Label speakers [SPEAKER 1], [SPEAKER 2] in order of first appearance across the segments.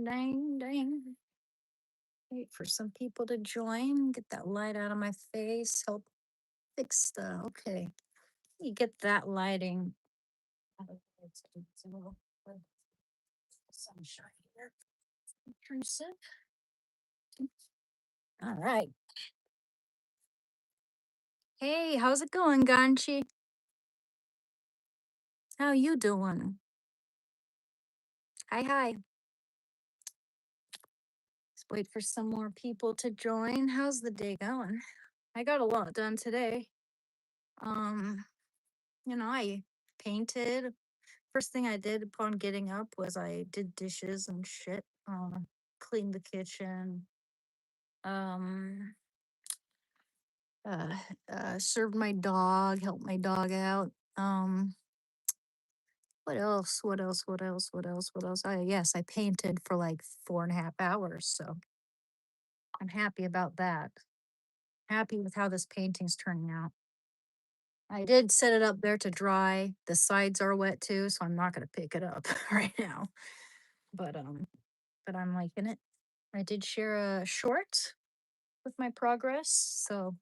[SPEAKER 1] dang, dang. Wait for some people to join. Get that light out of my face. Help fix the. Okay. You get that lighting out of the way so it's a little bit of sunshine here. Intrusive. All right. Hey, how's it going, Ganchi? How you doing? Hi, hi. Let's wait for some more people to join. How's the day going? I got a lot done today. Um, I painted. First thing I did upon getting up was I did dishes and shit. Cleaned the kitchen. Um, uh, served my dog, helped my dog out. What else? What else? What else? What else? What else? Yes, I painted for like 4.5 hours. So I'm happy about that. Happy with how this painting's turning out. I did set it up there to dry. The sides are wet too, so I'm not gonna pick it up right now. But I'm liking it. I did share a short with my progress, so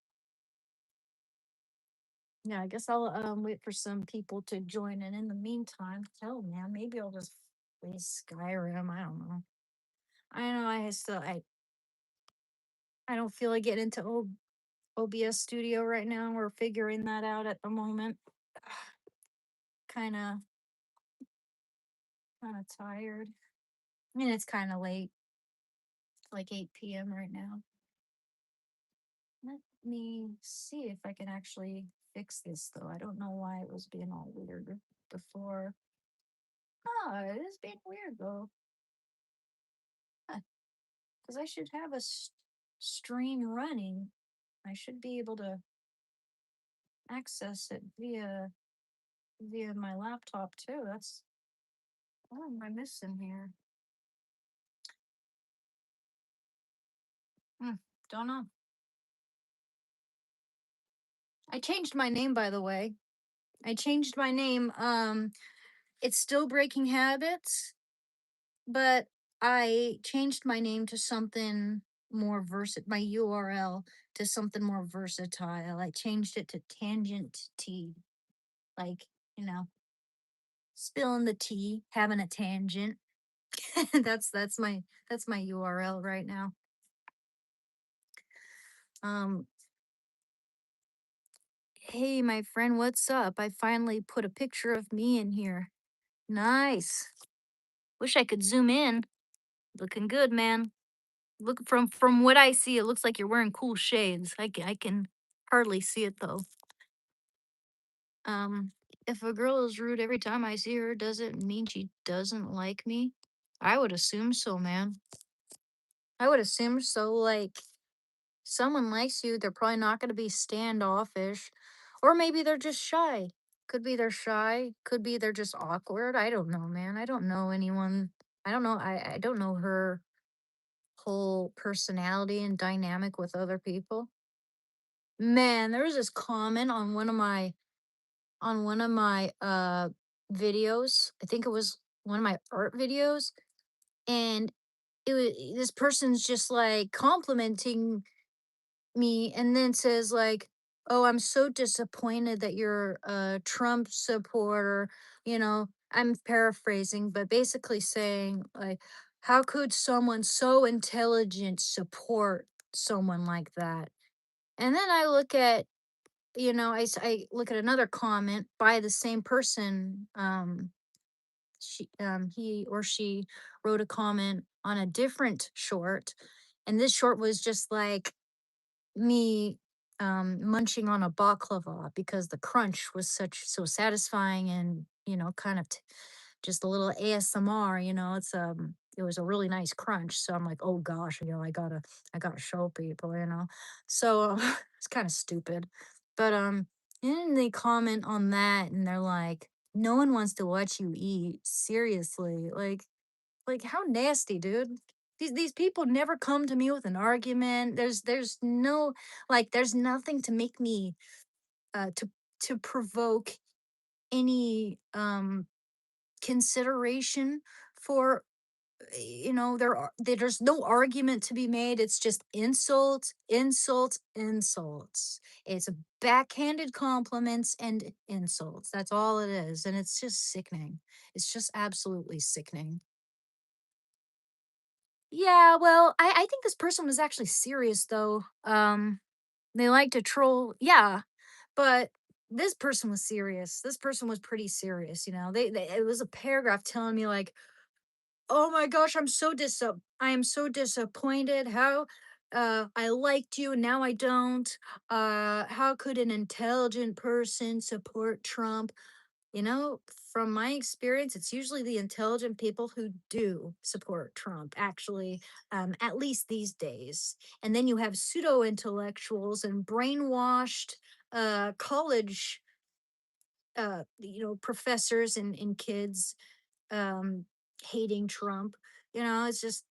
[SPEAKER 1] yeah, I guess I'll wait for some people to join. And in the meantime, hell man, maybe I'll just play Skyrim. I don't know. I know I don't feel like getting into OBS Studio right now. We're figuring that out at the moment. Kind of tired. I mean, it's kind of late. It's like 8 p.m. right now. Let me see if I can actually fix this though. I don't know why it was being all weird before. Oh, it is being weird though. Because I should have a stream running. I should be able to access it via my laptop too. That's what am I missing here? Hmm, don't know. I changed my name, by the way. I changed my name. It's still Breaking Habits, but I changed my name to something more versatile. My URL to something more versatile. I changed it to Tangent Tea, like you know, spilling the tea, having a tangent. That's my URL right now. Um, hey, my friend, what's up? I finally put a picture of me in here. Nice. Wish I could zoom in. Looking good, man. Look from what I see, it looks like you're wearing cool shades. I can hardly see it though. Um, if a girl is rude every time I see her, does it mean she doesn't like me? I would assume so, man. I would assume so. Like, someone likes you, they're probably not going to be standoffish. Or maybe they're just shy. Could be they're shy. Could be they're just awkward. I don't know, man. I don't know anyone. I don't know. I don't know her whole personality and dynamic with other people. Man, there was this comment on one of my videos. I think it was one of my art videos. And it was this person's just like complimenting me and then says like, "Oh, I'm so disappointed that you're a Trump supporter." I'm paraphrasing, but basically saying like, how could someone so intelligent support someone like that? And then I look at, I look at another comment by the same person. He or she wrote a comment on a different short, and this short was just like me munching on a baklava because the crunch was so satisfying and kind of just a little ASMR. It was a really nice crunch. So I'm like, oh gosh, I gotta show people. So it's kind of stupid, but and they comment on that and they're like, no one wants to watch you eat. Seriously, like how nasty, dude. These people never come to me with an argument. There's no there's nothing to make me to provoke any consideration for there's no argument to be made. It's just insults, insults, insults. It's backhanded compliments and insults. That's all it is, and it's just sickening. It's just absolutely sickening. Yeah, well, I think this person was actually serious though. They like to troll, yeah, but this person was serious. This person was pretty serious. They it was a paragraph telling me like, "Oh my gosh, I am so disappointed. How I liked you, now I don't. How could an intelligent person support Trump?" From my experience, it's usually the intelligent people who do support Trump, actually, at least these days. And then you have pseudo intellectuals and brainwashed college, professors and kids um, hating Trump. It's just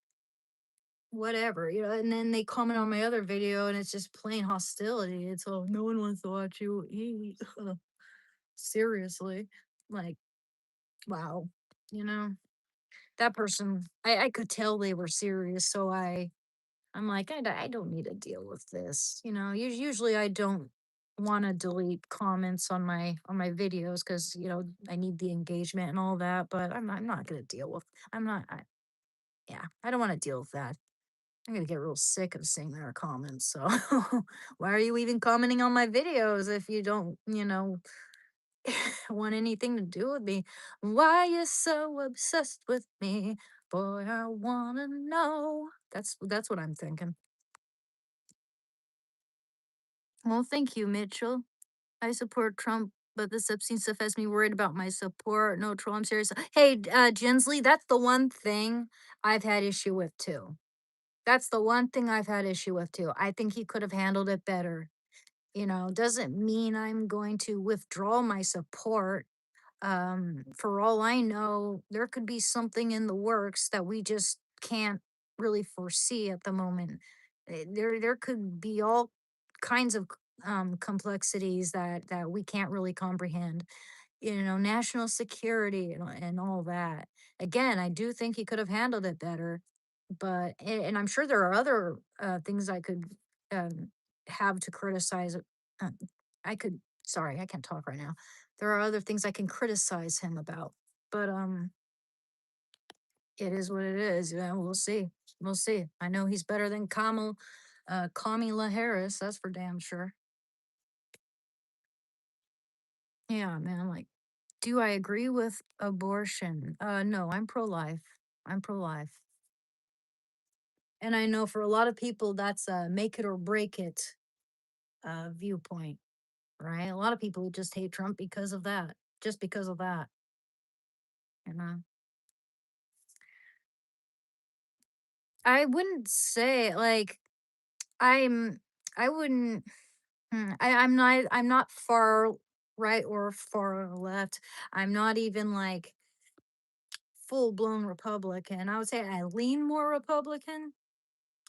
[SPEAKER 1] whatever. And then they comment on my other video and it's just plain hostility. It's all, no one wants to watch you eat. Seriously. Like, wow. You know, that person, I could tell they were serious. So I'm like, I don't need to deal with this. Usually I don't want to delete comments on my videos because I need the engagement and all that. But I'm not gonna deal with. I'm not. Yeah, I don't want to deal with that. I'm gonna get real sick of seeing their comments. So why are you even commenting on my videos if you don't, want anything to do with me? Why you so obsessed with me? Boy, I wanna know. That's what I'm thinking. Well, thank you, Mitchell. I support Trump, but this Epstein stuff has me worried about my support. No troll, I'm serious. Hey, Jinsley, that's the one thing I've had issue with too. That's the one thing I've had issue with too. I think he could have handled it better. Doesn't mean I'm going to withdraw my support. For all I know, there could be something in the works that we just can't really foresee at the moment. There could be all kinds of complexities that we can't really comprehend. National security and all that. Again, I do think he could have handled it better, but and I'm sure there are other things I could um, have to criticize. Uh, I could, sorry, I can't talk right now. There are other things I can criticize him about, but it is what it is. Yeah, we'll see. We'll see. I know he's better than Kamala Harris. That's for damn sure. Yeah, man. Like, do I agree with abortion? No, I'm pro life. I'm pro life. And I know for a lot of people, that's a make it or break it viewpoint, right? A lot of people just hate Trump because of that, just because of that. You know, I wouldn't say like I'm. I wouldn't. I'm not far right or far left. I'm not even like full blown Republican. I would say I lean more Republican.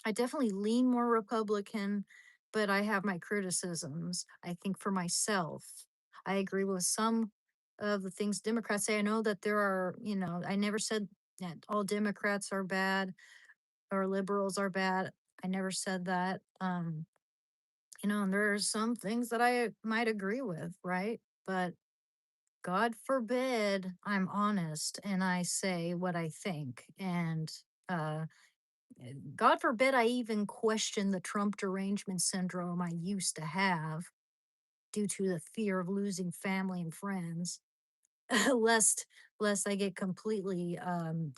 [SPEAKER 1] I definitely lean more Republican, but I have my criticisms, I think, for myself. I agree with some of the things Democrats say. I know that there are, I never said that all Democrats are bad or liberals are bad. I never said that. And there are some things that I might agree with, right? But God forbid I'm honest and I say what I think. And uh, God forbid I even question the Trump derangement syndrome I used to have due to the fear of losing family and friends, lest lest I get completely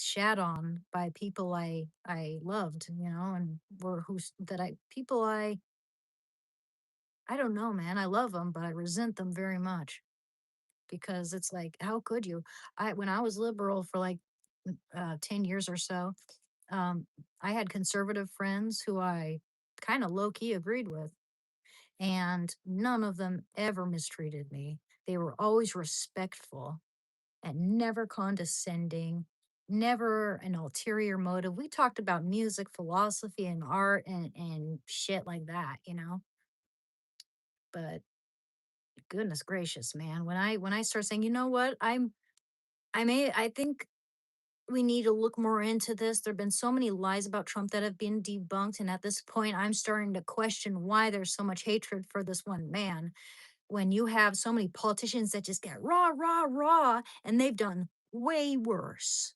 [SPEAKER 1] shat on by people I loved, and were who's that I people I don't know, man. I love them, but I resent them very much because it's like, how could you? I When I was liberal for like 10 years or so, um, I had conservative friends who I kind of low key agreed with, and none of them ever mistreated me. They were always respectful and never condescending, never an ulterior motive. We talked about music, philosophy, and art and shit like that. But goodness gracious, man, when I start saying, you know what, I think we need to look more into this. There've been so many lies about Trump that have been debunked, and at this point, I'm starting to question why there's so much hatred for this one man. When you have so many politicians that just get rah, rah, rah, and they've done way worse,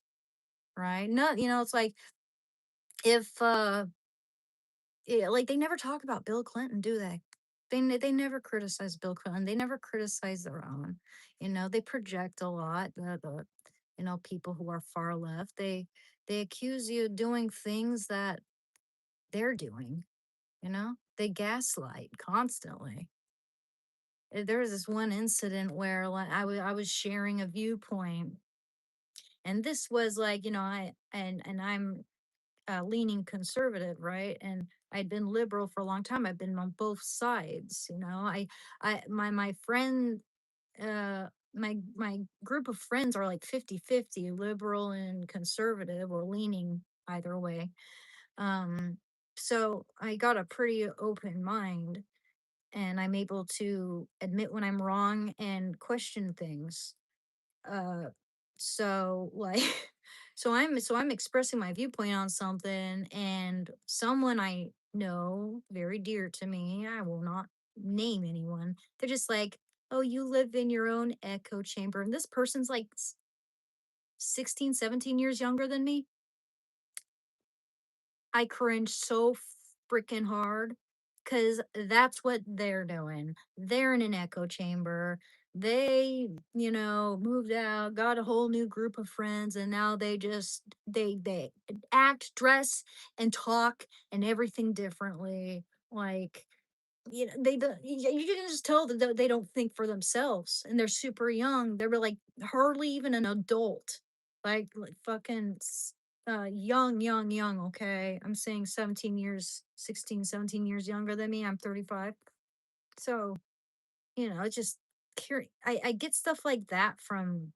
[SPEAKER 1] right? No, it's like if yeah, like they never talk about Bill Clinton, do they? They never criticize Bill Clinton. They never criticize their own. They project a lot. The people who are far left, they accuse you of doing things that they're doing. They gaslight constantly. There was this one incident where, like, I was sharing a viewpoint, and this was like, and I'm leaning conservative, right? And I'd been liberal for a long time. I've been on both sides. My friend, my group of friends are like 50-50, liberal and conservative, or leaning either way. Um, so I got a pretty open mind, and I'm able to admit when I'm wrong and question things. uh so like so I'm expressing my viewpoint on something, and someone I know very dear to me, I will not name anyone, they're just like, oh, you live in your own echo chamber, and this person's like 16, 17 years younger than me. I cringe so freaking hard, because that's what they're doing. They're in an echo chamber. They, moved out, got a whole new group of friends, and now they act, dress, and talk and everything differently. Like, they don't, you can just tell that they don't think for themselves, and they're super young. They're like hardly even an adult, like fucking young, young, young. Okay, I'm saying 17 years, 16, 17 years younger than me. I'm 35. So, it's just curious. I get stuff like that from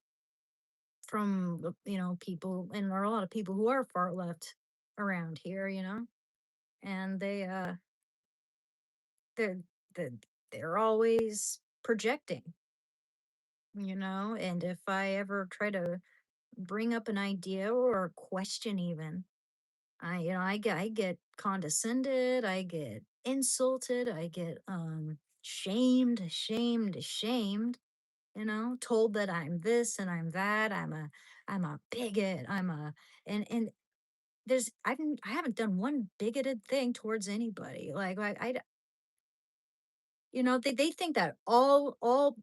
[SPEAKER 1] people, and there are a lot of people who are far left around here, and they're they're, they're always projecting, and if I ever try to bring up an idea or a question, even, I get condescended, I get insulted, I get shamed, told that I'm this and I'm that, I'm a bigot, and I haven't done one bigoted thing towards anybody. Like they think that all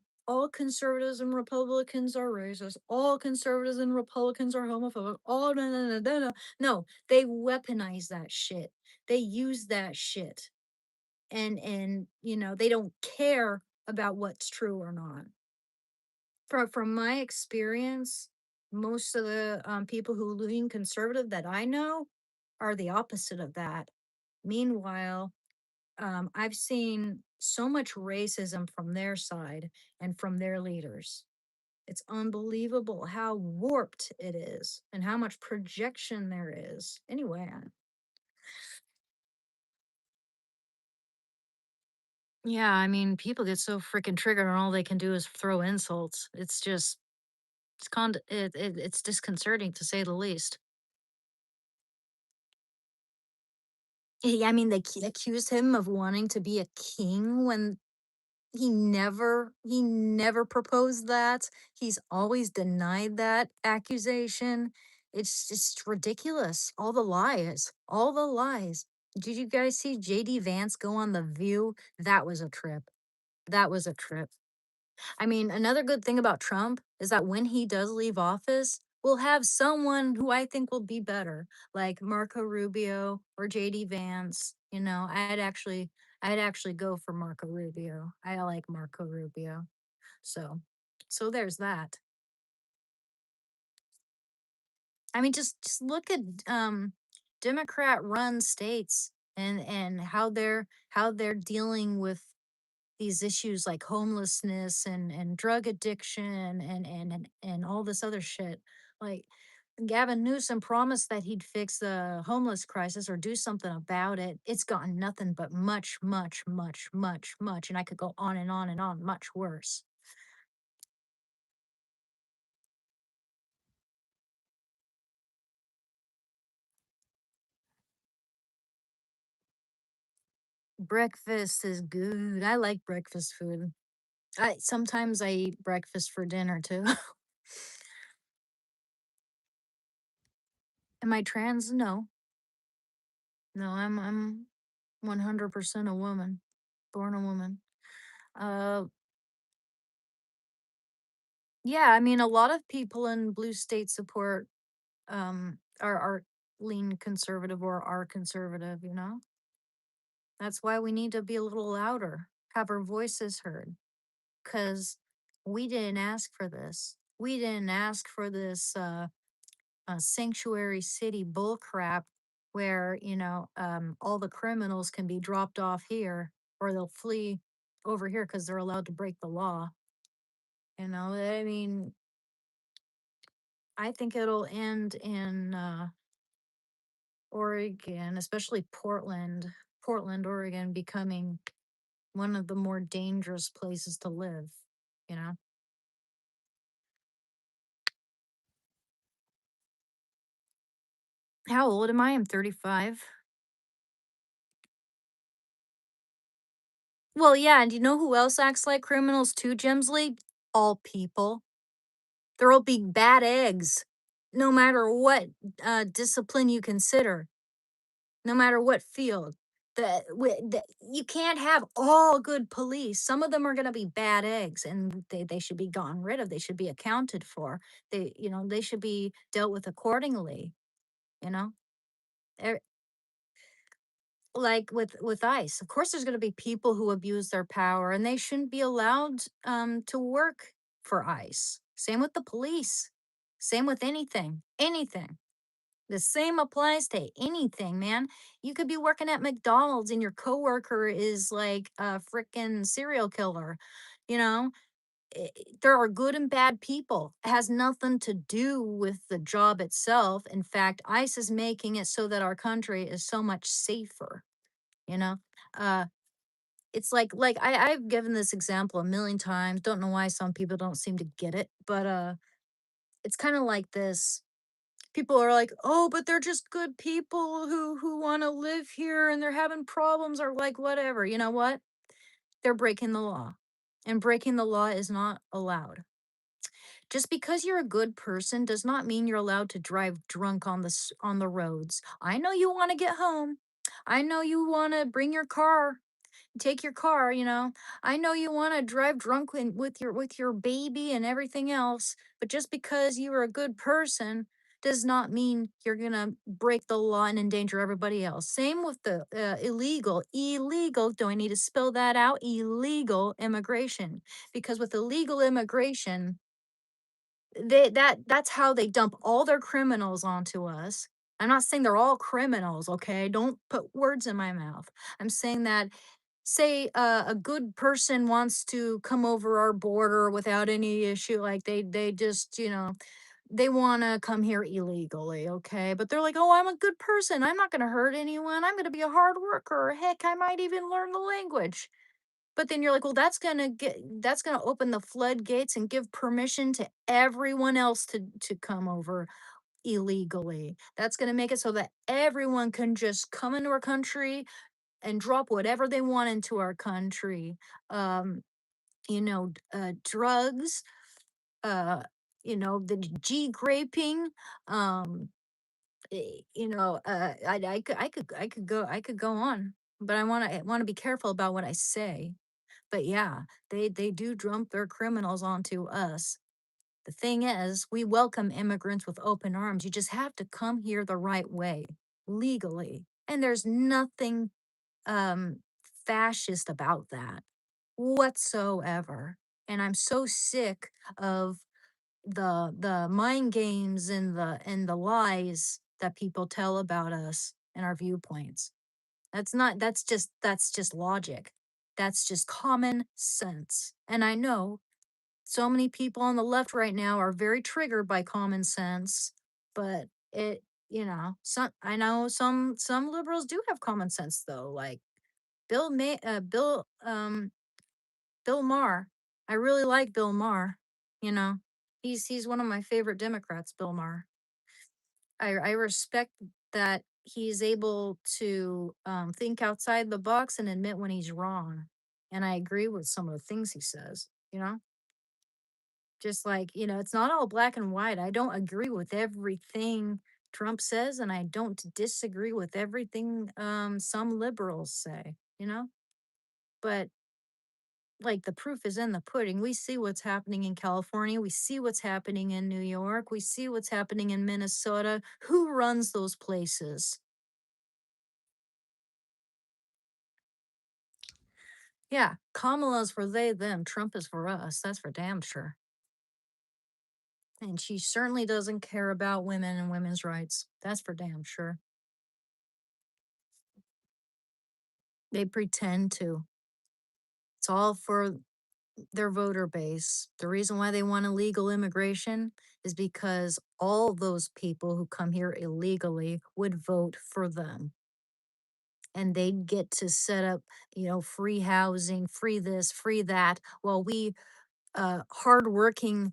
[SPEAKER 1] conservatives and Republicans are racist, all conservatives and Republicans are homophobic, all no no no no no. No, they weaponize that shit. They use that shit. And they don't care about what's true or not. From my experience, most of the people who lean conservative that I know are the opposite of that. Meanwhile, I've seen so much racism from their side and from their leaders. It's unbelievable how warped it is and how much projection there is. Anyway, yeah, I mean, people get so freaking triggered, and all they can do is throw insults. It's disconcerting, to say the least. Yeah, I mean, they accuse him of wanting to be a king when he never proposed that. He's always denied that accusation. It's just ridiculous. All the lies. All the lies. Did you guys see JD Vance go on The View? That was a trip. That was a trip. I mean, another good thing about Trump is that when he does leave office, we'll have someone who I think will be better, like Marco Rubio or JD Vance. I'd actually go for Marco Rubio. I like Marco Rubio. So so there's that. I mean, just look at Democrat run states, and how they're dealing with these issues like homelessness and drug addiction and all this other shit. Like, Gavin Newsom promised that he'd fix the homeless crisis or do something about it. It's gotten nothing but much, much, much, much, much, and I could go on and on and on, much worse. Breakfast is good. I like breakfast food. I sometimes I eat breakfast for dinner too. Am I trans? No. No, I'm 100% a woman. Born a woman. Uh yeah, I mean a lot of people in blue state support are lean conservative or are conservative, you know? That's why we need to be a little louder, have our voices heard, cuz we didn't ask for this. We didn't ask for this sanctuary city bullcrap where all the criminals can be dropped off here or they'll flee over here because they're allowed to break the law. I mean, I think it'll end in Oregon, especially Portland, Oregon, becoming one of the more dangerous places to live. You know, how old am I? I'm 35. Well, yeah, and do you know who else acts like criminals too, Jemsley? All people. They're all big bad eggs, no matter what discipline you consider, no matter what field. You can't have all good police. Some of them are going to be bad eggs, and they should be gotten rid of. They should be accounted for. They should be dealt with accordingly. You know, Er, like with ICE, of course, there's going to be people who abuse their power, and they shouldn't be allowed to work for ICE. Same with the police. Same with anything. The same applies to anything, man. You could be working at McDonald's and your coworker is like a freaking serial killer. You know, there are good and bad people. It has nothing to do with the job itself. In fact, ICE is making it so that our country is so much safer. You know, uh, it's like I've given this example a million times. Don't know why some people don't seem to get it, but it's kind of like this. People are like, "Oh, but they're just good people who wanna live here and they're having problems," or like, whatever. You know what? They're breaking the law, and breaking the law is not allowed. Just because you're a good person does not mean you're allowed to drive drunk on the roads. I know you wanna get home. I know you wanna bring your car, take your car, you know. I know you want to drive drunk with your baby and everything else, but just because you are a good person does not mean you're going to break the law and endanger everybody else. Same with the illegal, do I need to spell that out? Illegal immigration. Because with illegal immigration, that's how they dump all their criminals onto us. I'm not saying they're all criminals, okay? Don't put words in my mouth. I'm saying that, say a good person wants to come over our border without any issue, like they just they want to come here illegally, okay, but they're like, oh, I'm a good person, I'm not going to hurt anyone, I'm going to be a hard worker, heck, I might even learn the language. But then you're like, well, that's going to open the floodgates and give permission to everyone else to come over illegally. That's going to make it so that everyone can just come into our country and drop whatever they want into our country. Um, Drugs, the G graping. Um, I could go on, but I want to be careful about what I say. But yeah, they do dump their criminals onto us. The thing is, we welcome immigrants with open arms. You just have to come here the right way, legally. And there's nothing um fascist about that whatsoever. And I'm so sick of the mind games and the lies that people tell about us and our viewpoints. That's just logic. That's just common sense. And I know so many people on the left right now are very triggered by common sense, but some I know some liberals do have common sense though, like Bill May Bill Maher. I really like Bill Maher, you know. He's one of my favorite Democrats, Bill Maher. I respect that he's able to think outside the box and admit when he's wrong. And I agree with some of the things he says, you know? Just like, it's not all black and white. I don't agree with everything Trump says, and I don't disagree with everything some liberals say, you know? But like the proof is in the pudding. We see what's happening in California. We see what's happening in New York. We see what's happening in Minnesota. Who runs those places? Yeah, Kamala's for they, them. Trump is for us. That's for damn sure. And she certainly doesn't care about women and women's rights. That's for damn sure. They pretend to. It's all for their voter base. The reason why they want illegal immigration is because all those people who come here illegally would vote for them. And they'd get to set up, free housing, free this, free that, while we hardworking,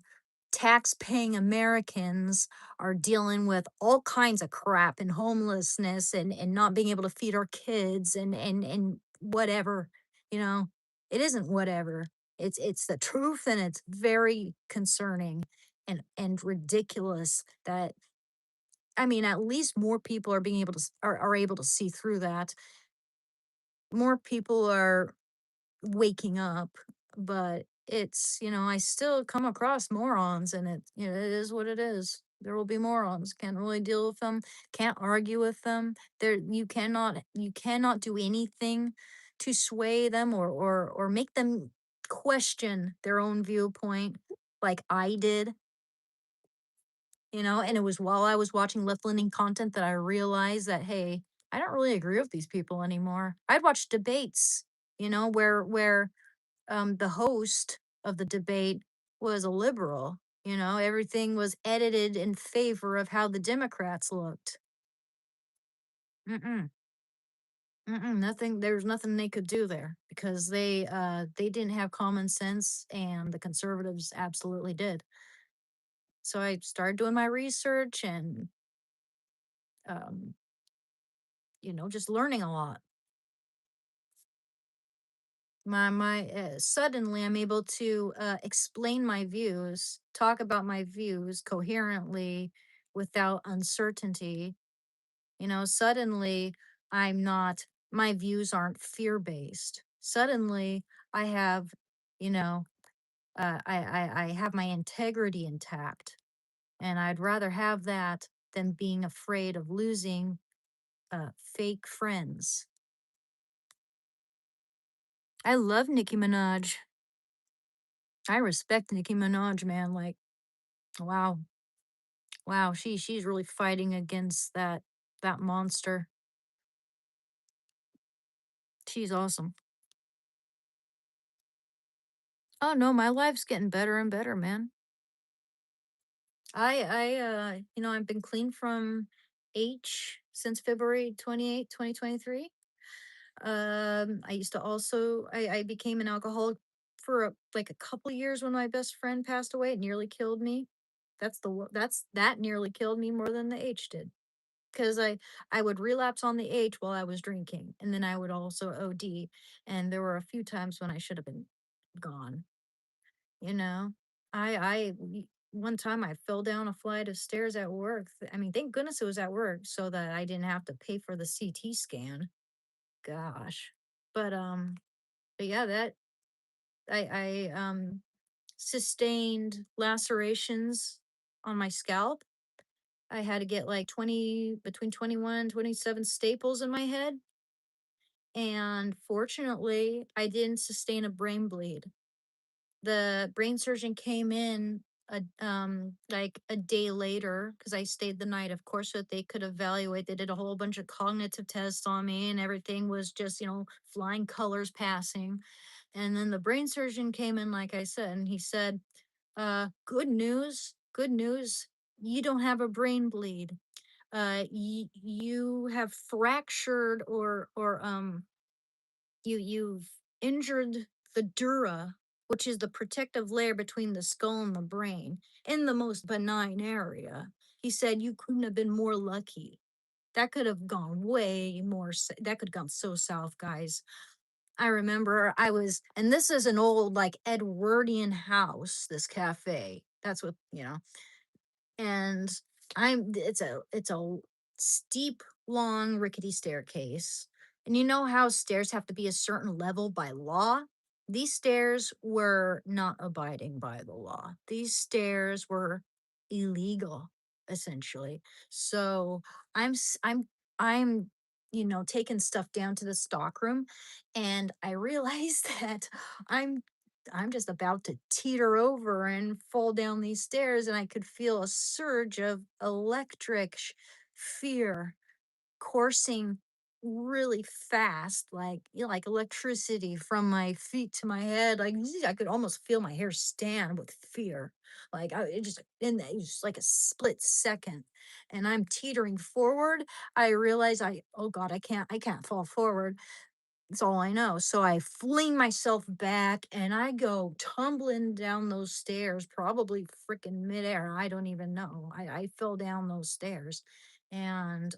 [SPEAKER 1] tax-paying Americans are dealing with all kinds of crap and homelessness and not being able to feed our kids and whatever, you know. It isn't whatever. It's the truth, and it's very concerning and ridiculous that, I mean, at least more people are being able to are able to see through that. More people are waking up, but I still come across morons, and it is what it is. There will be morons. Can't really deal with them, can't argue with them. You cannot do anything to sway them or make them question their own viewpoint like I did, and it was while I was watching left-leaning content that I realized that, hey, I don't really agree with these people anymore. I'd watch debates, where the host of the debate was a liberal. Everything was edited in favor of how the Democrats looked. Mm-mm, nothing. There was nothing they could do there because they didn't have common sense, and the conservatives absolutely did. So I started doing my research and um, just learning a lot. Suddenly I'm able to explain my views, talk about my views coherently without uncertainty. Suddenly I'm not my views aren't fear based. Suddenly I have, you know I have my integrity intact, and I'd rather have that than being afraid of losing fake friends. I love Nicki Minaj. I respect Nicki Minaj, man. Like, wow, wow, she's really fighting against that monster. She's awesome. Oh no, my life's getting better and better, man. I've been clean from since February 28th, 2023. I used to also I became an alcoholic for like a couple years when my best friend passed away. It nearly killed me. That nearly killed me more than the H did. Because I would relapse on the H while I was drinking, and then I would also OD, and there were a few times when I should have been gone, you know? One time I fell down a flight of stairs at work. I mean, thank goodness it was at work so that I didn't have to pay for the CT scan. Gosh. But, but yeah, that I sustained lacerations on my scalp. I had to get like 21, 27 staples in my head. And fortunately, I didn't sustain a brain bleed. The brain surgeon came in like a day later because I stayed the night, of course, so that they could evaluate. They did a whole bunch of cognitive tests on me, and everything was just, flying colors passing. And then the brain surgeon came in, like I said, and he said, good news, good news. You don't have a brain bleed. You have fractured or you've injured the dura, which is the protective layer between the skull and the brain, in the most benign area. He said you couldn't have been more lucky. That could have gone way more that could have gone so south, guys. I remember I was, and this is an old like Edwardian house, this cafe. That's what, and it's a steep, long, rickety staircase. And you know how stairs have to be a certain level by law? These stairs were not abiding by the law. These stairs were illegal, essentially. So I'm s- I'm taking stuff down to the stockroom, and I realized that I'm I'm just about to teeter over and fall down these stairs, and I could feel a surge of electric fear coursing really fast, like like electricity from my feet to my head. Like I could almost feel my hair stand with fear. Like it just it was just like a split second, and I'm teetering forward. I realize oh God, I can't fall forward. That's all I know. So I fling myself back and I go tumbling down those stairs, probably freaking midair. I don't even know. I fell down those stairs. And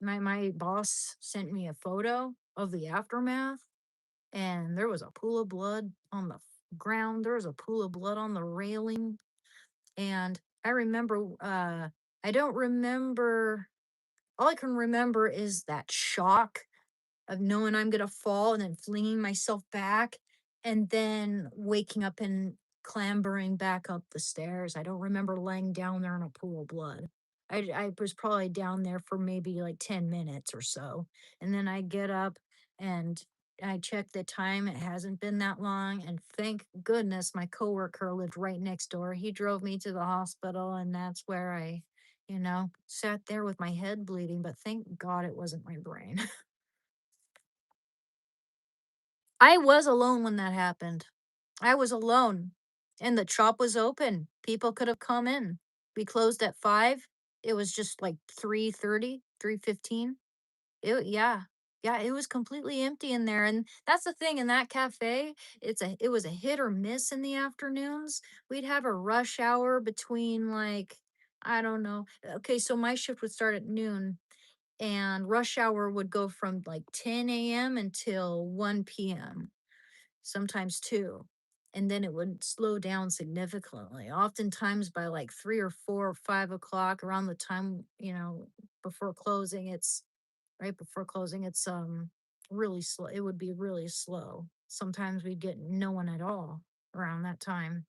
[SPEAKER 1] my boss sent me a photo of the aftermath, and there was a pool of blood on the ground. There was a pool of blood on the railing. And I remember I don't remember, all I can remember is that shock of knowing I'm gonna fall and then flinging myself back and then waking up and clambering back up the stairs. I don't remember laying down there in a pool of blood. I was probably down there for maybe like 10 minutes or so. And then I get up and I check the time. It hasn't been that long. And thank goodness my coworker lived right next door. He drove me to the hospital, and that's where I, sat there with my head bleeding. But thank God it wasn't my brain. I was alone when that happened. I was alone, and the shop was open. People could have come in. We closed at 5. It was just like 3:30, 3:15. Yeah. Yeah, it was completely empty in there, and that's the thing in that cafe, it was a hit or miss in the afternoons. We'd have a rush hour between, like, I don't know. Okay, so my shift would start at noon, and rush hour would go from, like, 10 AM until 1 PM, sometimes 2. And then it would slow down significantly. Oftentimes by like 3 or 4 or 5 o'clock, around the time, before closing, it's right before closing, it's really slow. It would be really slow. Sometimes we'd get no one at all around that time.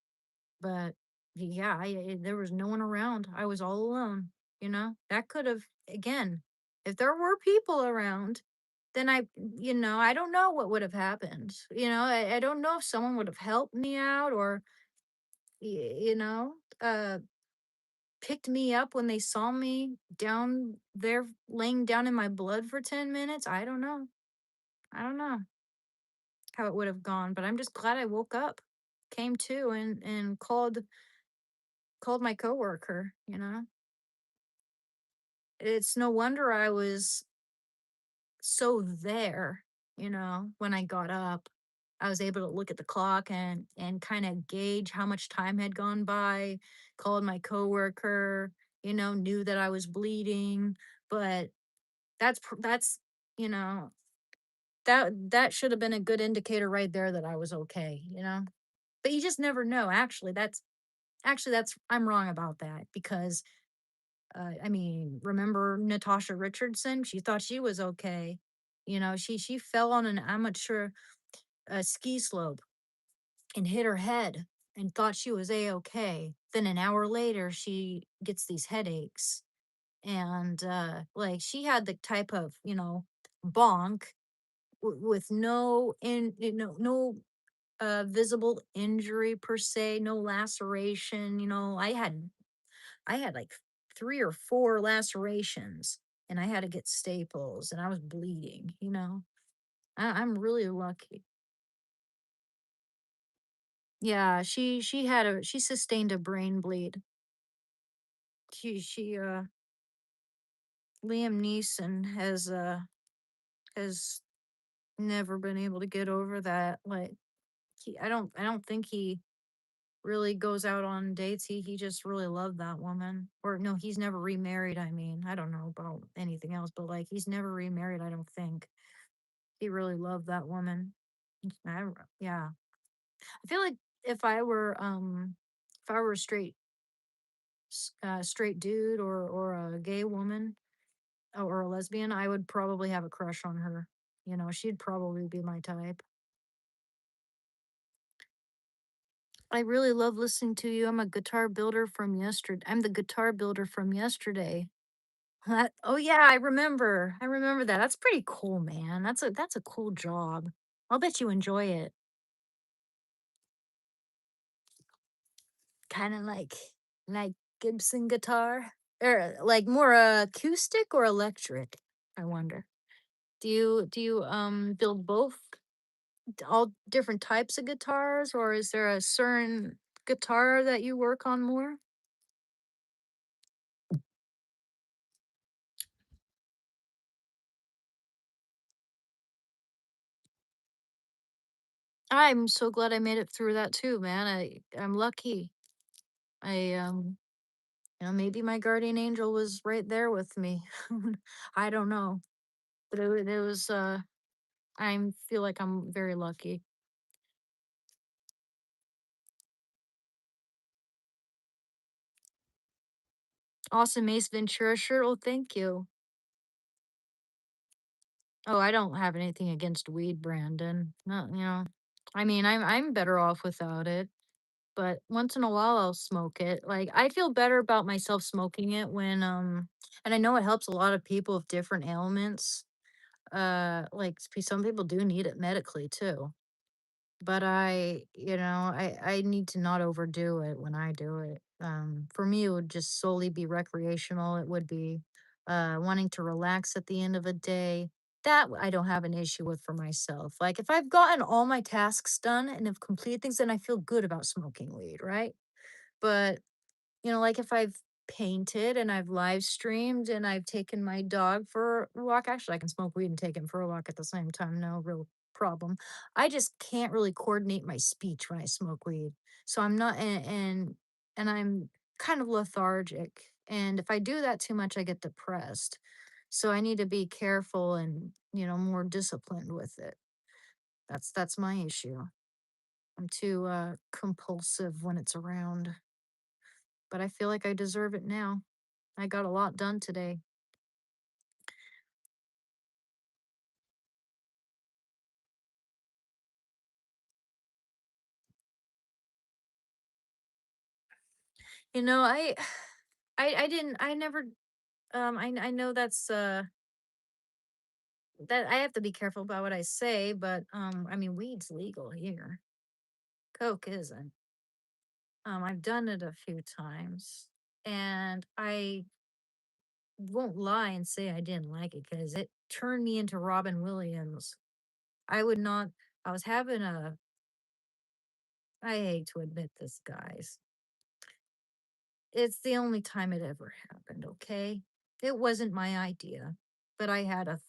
[SPEAKER 1] But yeah, there was no one around. I was all alone, That could have, again, if there were people around, then I don't know what would have happened. I don't know if someone would have helped me out, or y- you know, uh picked me up when they saw me down there laying down in my blood for 10 minutes. I don't know. I don't know how it would have gone, but I'm just glad I woke up, came to, and called my coworker. It's no wonder I was so there, when I got up. I was able to look at the clock and kind of gauge how much time had gone by, called my coworker, knew that I was bleeding, but that's, you know, that should have been a good indicator right there that I was okay. But you just never know. Actually, that's I'm wrong about that, because I mean, remember Natasha Richardson? She thought she was okay. She fell on an amateur ski slope and hit her head and thought she was a-okay. Then an hour later, she gets these headaches, and like she had the type of bonk with no no visible injury per se, no laceration. I had like 3 or 4 lacerations, and I had to get staples, and I was bleeding. I'm really lucky. Yeah, she sustained a brain bleed. She Liam Neeson has never been able to get over that. Like I don't think he really goes out on dates. He just really loved that woman. Or no, he's never remarried. I mean, I don't know about anything else, but like he's never remarried, I don't think. He really loved that woman. I, yeah. I feel like if I were if I were a straight dude or a gay woman or a lesbian, I would probably have a crush on her. You know, she'd probably be my type. I really love listening to you. I'm a guitar builder from yesterday. I'm the guitar builder from yesterday. Oh yeah, I remember that. That's pretty cool, man. That's a cool job. I'll bet you enjoy it. Kind of like Gibson guitar or like more acoustic or electric, I wonder. Do you build both, all different types of guitars, or is there a certain guitar that you work on more? I'm so glad I made it through that too, man. I'm lucky. I maybe my guardian angel was right there with me. I don't know, but it was. I feel like I'm very lucky. Awesome, Ace Ventura shirt. Oh, thank you. Oh, I don't have anything against weed, Brandon. No, I mean, I'm better off without it, but once in a while I'll smoke it. Like I feel better about myself smoking it when and I know it helps a lot of people with different ailments. Like some people do need it medically too. But I need to not overdo it when I do it. For me, it would just solely be recreational. It would be wanting to relax at the end of a day. I don't have an issue with for myself. Like if I've gotten all my tasks done and have completed things, then I feel good about smoking weed, right? But like if I've painted and I've live streamed and I've taken my dog for a walk, actually, I can smoke weed and take him for a walk at the same time. No real problem. I just can't really coordinate my speech when I smoke weed. So I'm not, and I'm kind of lethargic. And if I do that too much, I get depressed. So I need to be careful and, more disciplined with it. That's my issue. I'm too compulsive when it's around, but I feel like I deserve it now. I got a lot done today. You know, I didn't I never I know that I have to be careful about what I say, but I mean weed's legal here. Coke isn't. I've done it a few times and I won't lie and say I didn't like it because it turned me into Robin Williams. I would not I was having a I hate to admit this, guys. It's the only time it ever happened, okay? It wasn't my idea, but I had a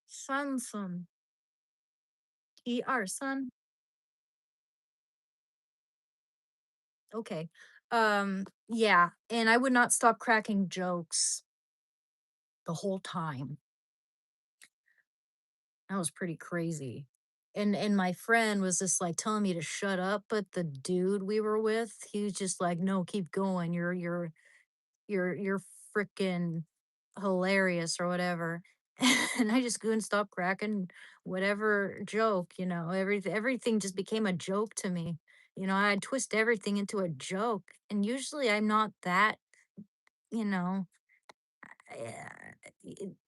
[SPEAKER 1] son. Son. Okay. Yeah, and I would not stop cracking jokes the whole time. That was pretty crazy. And my friend was just like telling me to shut up, but the dude we were with, he was just like, "No, keep going. You're freaking hilarious or whatever." And I just couldn't stop cracking whatever joke, everything just became a joke to me. I'd twist everything into a joke. And usually I'm not that, you know,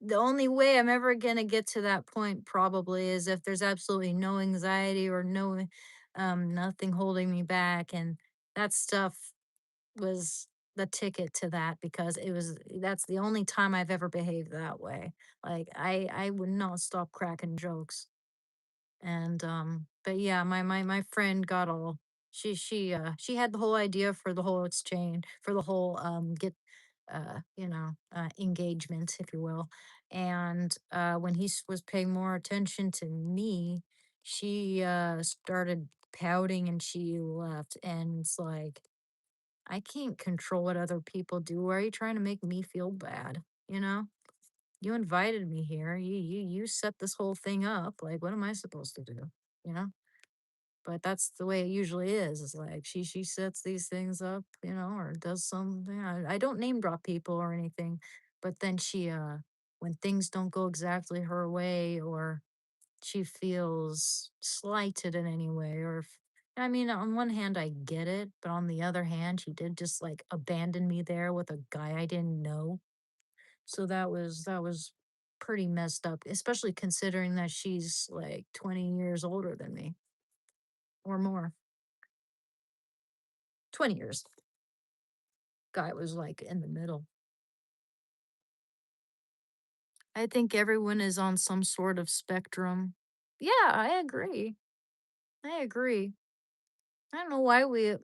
[SPEAKER 1] the only way I'm ever going to get to that point probably is if there's absolutely no anxiety or nothing holding me back. And that stuff was the ticket to that because that's the only time I've ever behaved that way. Like I would not stop cracking jokes. And but yeah, my friend got all she had the whole idea for the whole exchange, for the whole get engagement, if you will. And when was paying more attention to me, she started pouting and she left. And it's like, I can't control what other people do. Why are you trying to make me feel bad? You know, you invited me here. You set this whole thing up. Like, what am I supposed to do? You know? But that's the way it usually is like she sets these things up, or does something. I don't name drop people or anything, but then when things don't go exactly her way, or she feels slighted in any way, I mean, on one hand I get it, but on the other hand she did just like abandon me there with a guy I didn't know. So that was pretty messed up, especially considering that she's like 20 years older than me or more. 20 years. Guy was like in the middle. I think everyone is on some sort of spectrum. Yeah, I agree. I agree. I don't know why we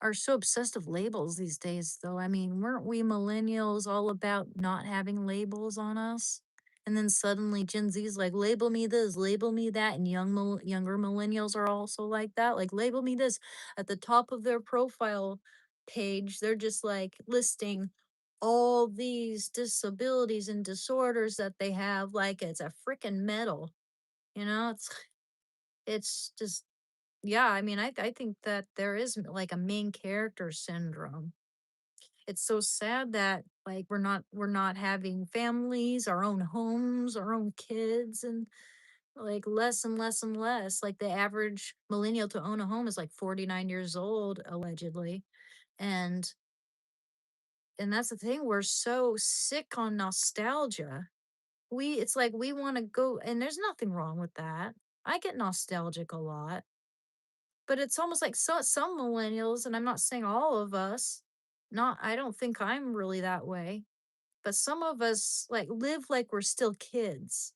[SPEAKER 1] are so obsessed with labels these days, though. I mean, weren't we millennials all about not having labels on us? And then suddenly Gen Z's like, label me this, label me that. And younger millennials are also like that. Like, label me this. At the top of their profile page, they're just like listing all these disabilities and disorders that they have, like it's a freaking medal. It's just, yeah, I mean, I think that there is like a main character syndrome. It's so sad that like we're not having families, our own homes, our own kids, and like less and less and less. Like the average millennial to own a home is like 49 years old allegedly. And and that's the thing, we're so sick on nostalgia. It's like we want to go, and there's nothing wrong with that. I get nostalgic a lot. But it's almost like some millennials, and I'm not saying all of us, not I don't think I'm really that way, but some of us like live like we're still kids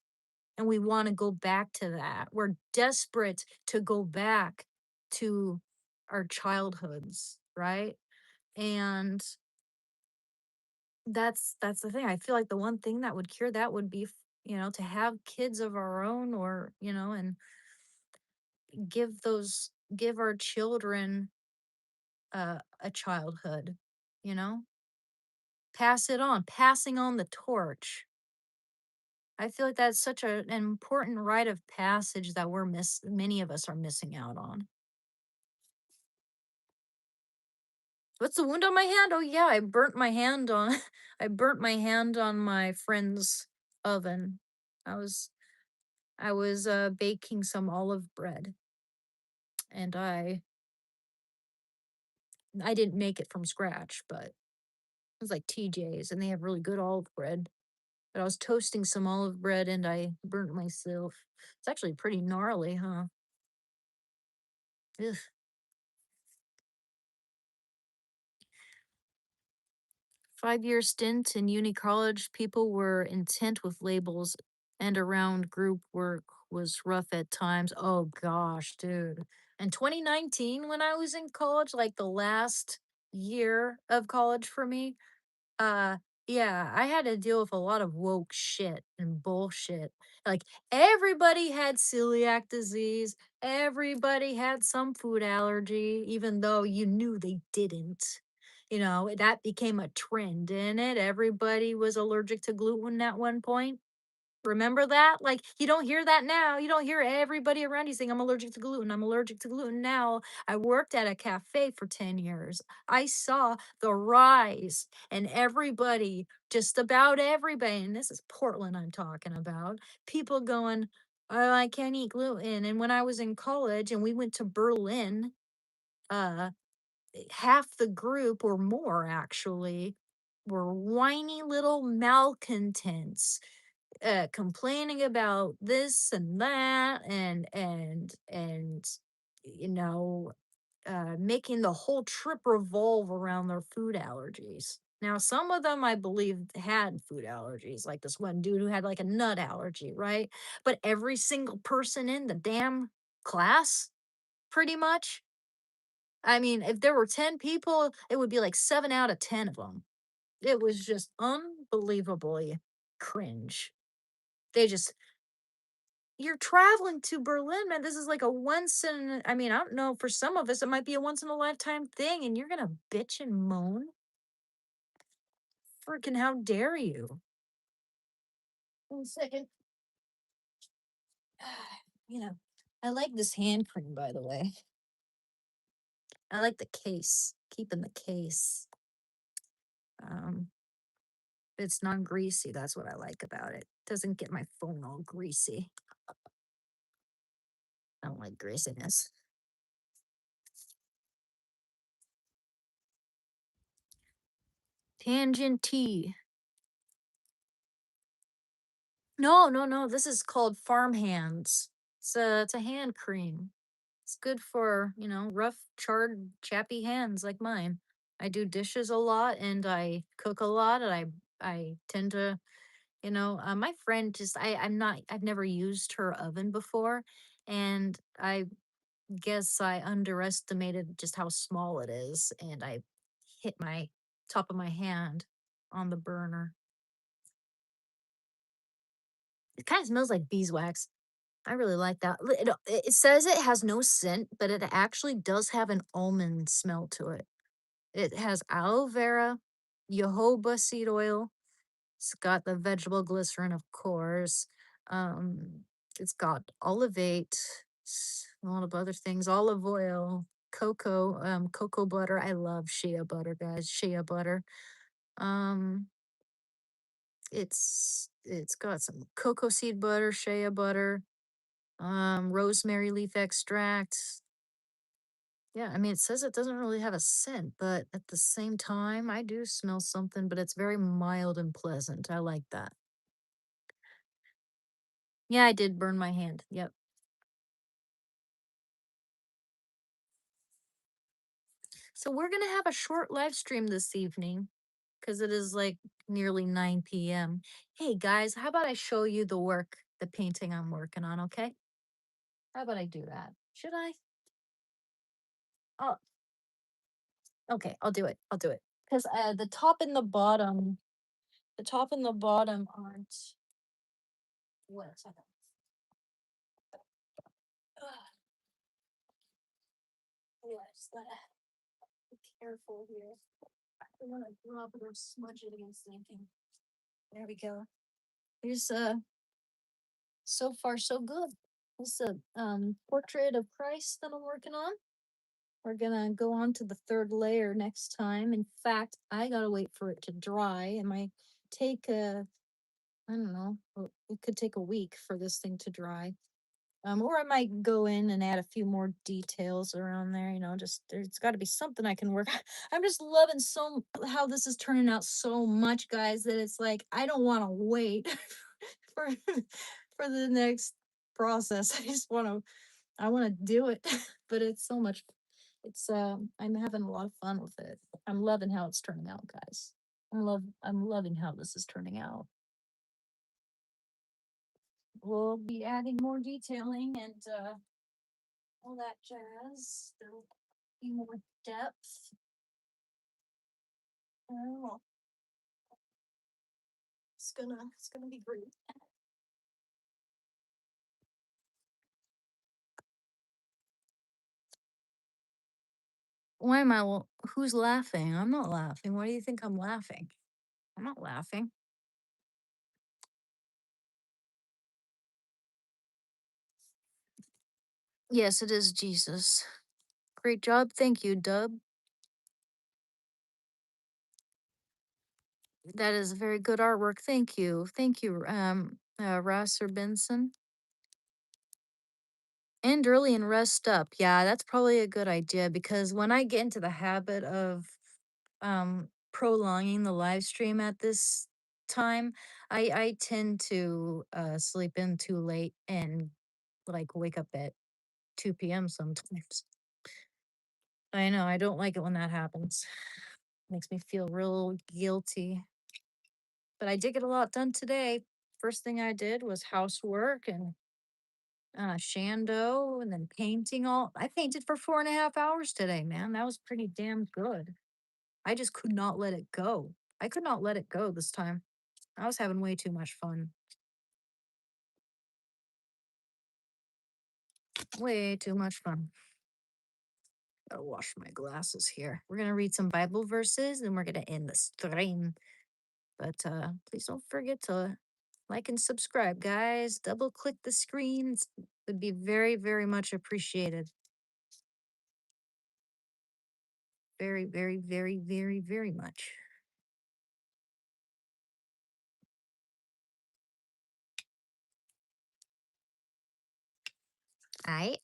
[SPEAKER 1] and we want to go back to that. We're desperate to go back to our childhoods, right? And that's the thing. I feel like the one thing that would cure that would be, to have kids of our own, or, and give our children a childhood, you know? Pass it on, passing on the torch. I feel like that's such an important rite of passage that many of us are missing out on. What's the wound on my hand? Oh yeah, I burnt my hand on I burnt my hand on my friend's oven. I was I was baking some olive bread, and I didn't make it from scratch, but it was like TJ's and they have really good olive bread. But I was toasting some olive bread and I burnt myself. It's actually pretty gnarly, huh? Ugh. 5 year stint in uni college, people were intent with labels, and around group work was rough at times. Oh gosh, dude. In 2019, when I was in college, like the last year of college for me, Uh, yeah, I had to deal with a lot of woke shit and bullshit. Like everybody had celiac disease, everybody had some food allergy, even though you knew they didn't. That became a trend in it. Everybody was allergic to gluten at one point. Remember that? Like, you don't hear that now. You don't hear everybody around you saying, I'm allergic to gluten. I'm allergic to gluten now. I worked at a cafe for 10 years. I saw the rise, and everybody, just about everybody, and this is Portland I'm talking about, people going, oh, I can't eat gluten. And when I was in college and we went to Berlin, uh, half the group or more actually were whiny little malcontents, complaining about this and that, and you know making the whole trip revolve around their food allergies. Now some of them I believe had food allergies, like this one dude who had like a nut allergy, right? But every single person in the damn class, pretty much, I mean, if there were 10 people, it would be like 7 out of 10 of them It was just unbelievably cringe. They just You're traveling to Berlin, man. This is like a once in I mean, I don't know, for some of us, it might be a once in a lifetime thing, and you're gonna bitch and moan? Freaking how dare you? 1 second. You know, I like this hand cream, by the way. I like the case, keeping the case. Um, it's non-greasy, that's what I like about it. Doesn't get my phone all greasy. I don't like greasiness. Tangent tea. No, no, no. This is called Farm Hands. It's a hand cream. It's good for, rough, charred, chappy hands like mine. I do dishes a lot and I cook a lot and I tend to, my friend just I've never used her oven before, and I guess I underestimated just how small it is, and I hit my top of my hand on the burner. It kind of smells like beeswax. I really like that. It says it has no scent, but it actually does have an almond smell to it. It has aloe vera, jojoba seed oil. It's got the vegetable glycerin, of course. Um, it's got olivate, a lot of other things, olive oil, cocoa butter. I love shea butter, guys. Shea butter. Um, it's got some cocoa seed butter, shea butter, rosemary leaf extract. Yeah, I mean, it says it doesn't really have a scent, but at the same time, I do smell something, but it's very mild and pleasant. I like that. Yeah, I did burn my hand. Yep. So we're gonna have a short live stream this evening because it is like nearly 9 p.m. Hey guys, how about I show you the painting I'm working on, okay? How about I do that? Should I? Oh, okay, I'll do it. I'll do it. Because the top and the bottom aren't wet. Ugh, yeah, just gotta be careful here. I don't want to drop it or smudge it against anything. There we go. Here's so far so good. This is a portrait of Christ that I'm working on. We're gonna go on to the third layer next time. In fact, I gotta wait for it to dry. It might take I don't know, it could take a week for this thing to dry. Or I might go in and add a few more details around there. Just there's got to be something I can work. I'm just loving how this is turning out so much, guys, that it's like I don't want to wait for for the next process. I want to do it, but it's so much. I'm having a lot of fun with it. I'm loving how it's turning out, guys. I'm loving how this is turning out. We'll be adding more detailing and all that jazz. There'll be more depth. Well, it's gonna be great. Why am I? Who's laughing? I'm not laughing. Why do you think I'm laughing? I'm not laughing. Yes, it is Jesus. Great job. Thank you, Dub. That is very good artwork. Thank you. Thank you, Rasser Benson. End early and rest up. Yeah, that's probably a good idea because when I get into the habit of prolonging the live stream at this time, I tend to sleep in too late and like wake up at 2 p.m. sometimes. I know, I don't like it when that happens. Makes me feel real guilty. But I did get a lot done today. First thing I did was housework and shando and then painting all. I painted for 4.5 hours today, man. That was pretty damn good. I just could not let it go. I could not let it go this time. I was having way too much fun. Way too much fun. Gotta wash my glasses here. We're gonna read some Bible verses and we're gonna end the stream. But please don't forget to like and subscribe, guys. Double click the screens. Would be very, very much appreciated. Very, very, very, very, very much. I.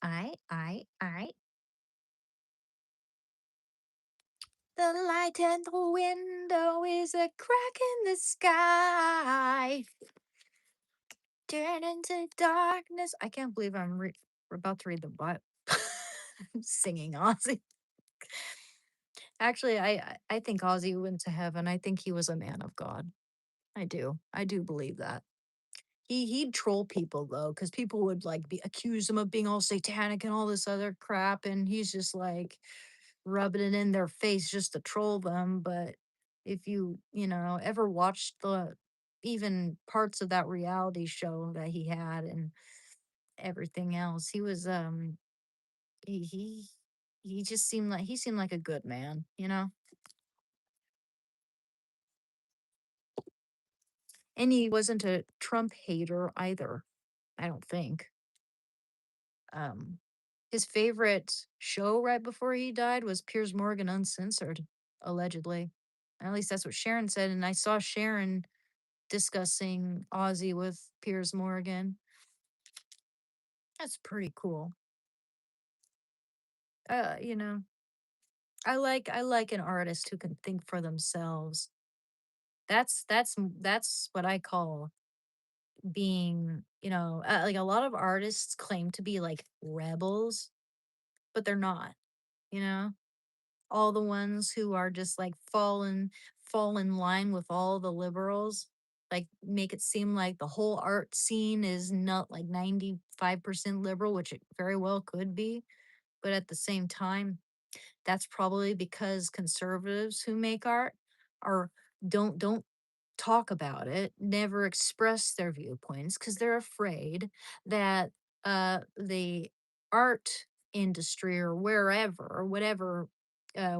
[SPEAKER 1] The light in the window is a crack in the sky. Turn into darkness. I can't believe we're about to read the Bible. I'm singing Ozzy. Actually, I think Ozzy went to heaven. I think he was a man of God. I do. I do believe that. He'd troll people though, because people would like be accuse him of being all satanic and all this other crap, and he's just like rubbing it in their face just to troll them. But if you ever watched the even parts of that reality show that he had and everything else, he was he he he just seemed like a good man. And he wasn't a Trump hater either, I don't think. Um, his favorite show right before he died was Piers Morgan Uncensored, allegedly. At least that's what Sharon said. And I saw Sharon discussing Ozzy with Piers Morgan. That's pretty cool. Uh, you know, I like an artist who can think for themselves. That's what I call being, like a lot of artists claim to be like rebels, but they're not, you know? All the ones who are just like fall in line with all the liberals, like make it seem like the whole art scene is not like 95% liberal, which it very well could be. But at the same time, that's probably because conservatives who make art are don't talk about it, never express their viewpoints because they're afraid that the art industry or wherever or whatever uh,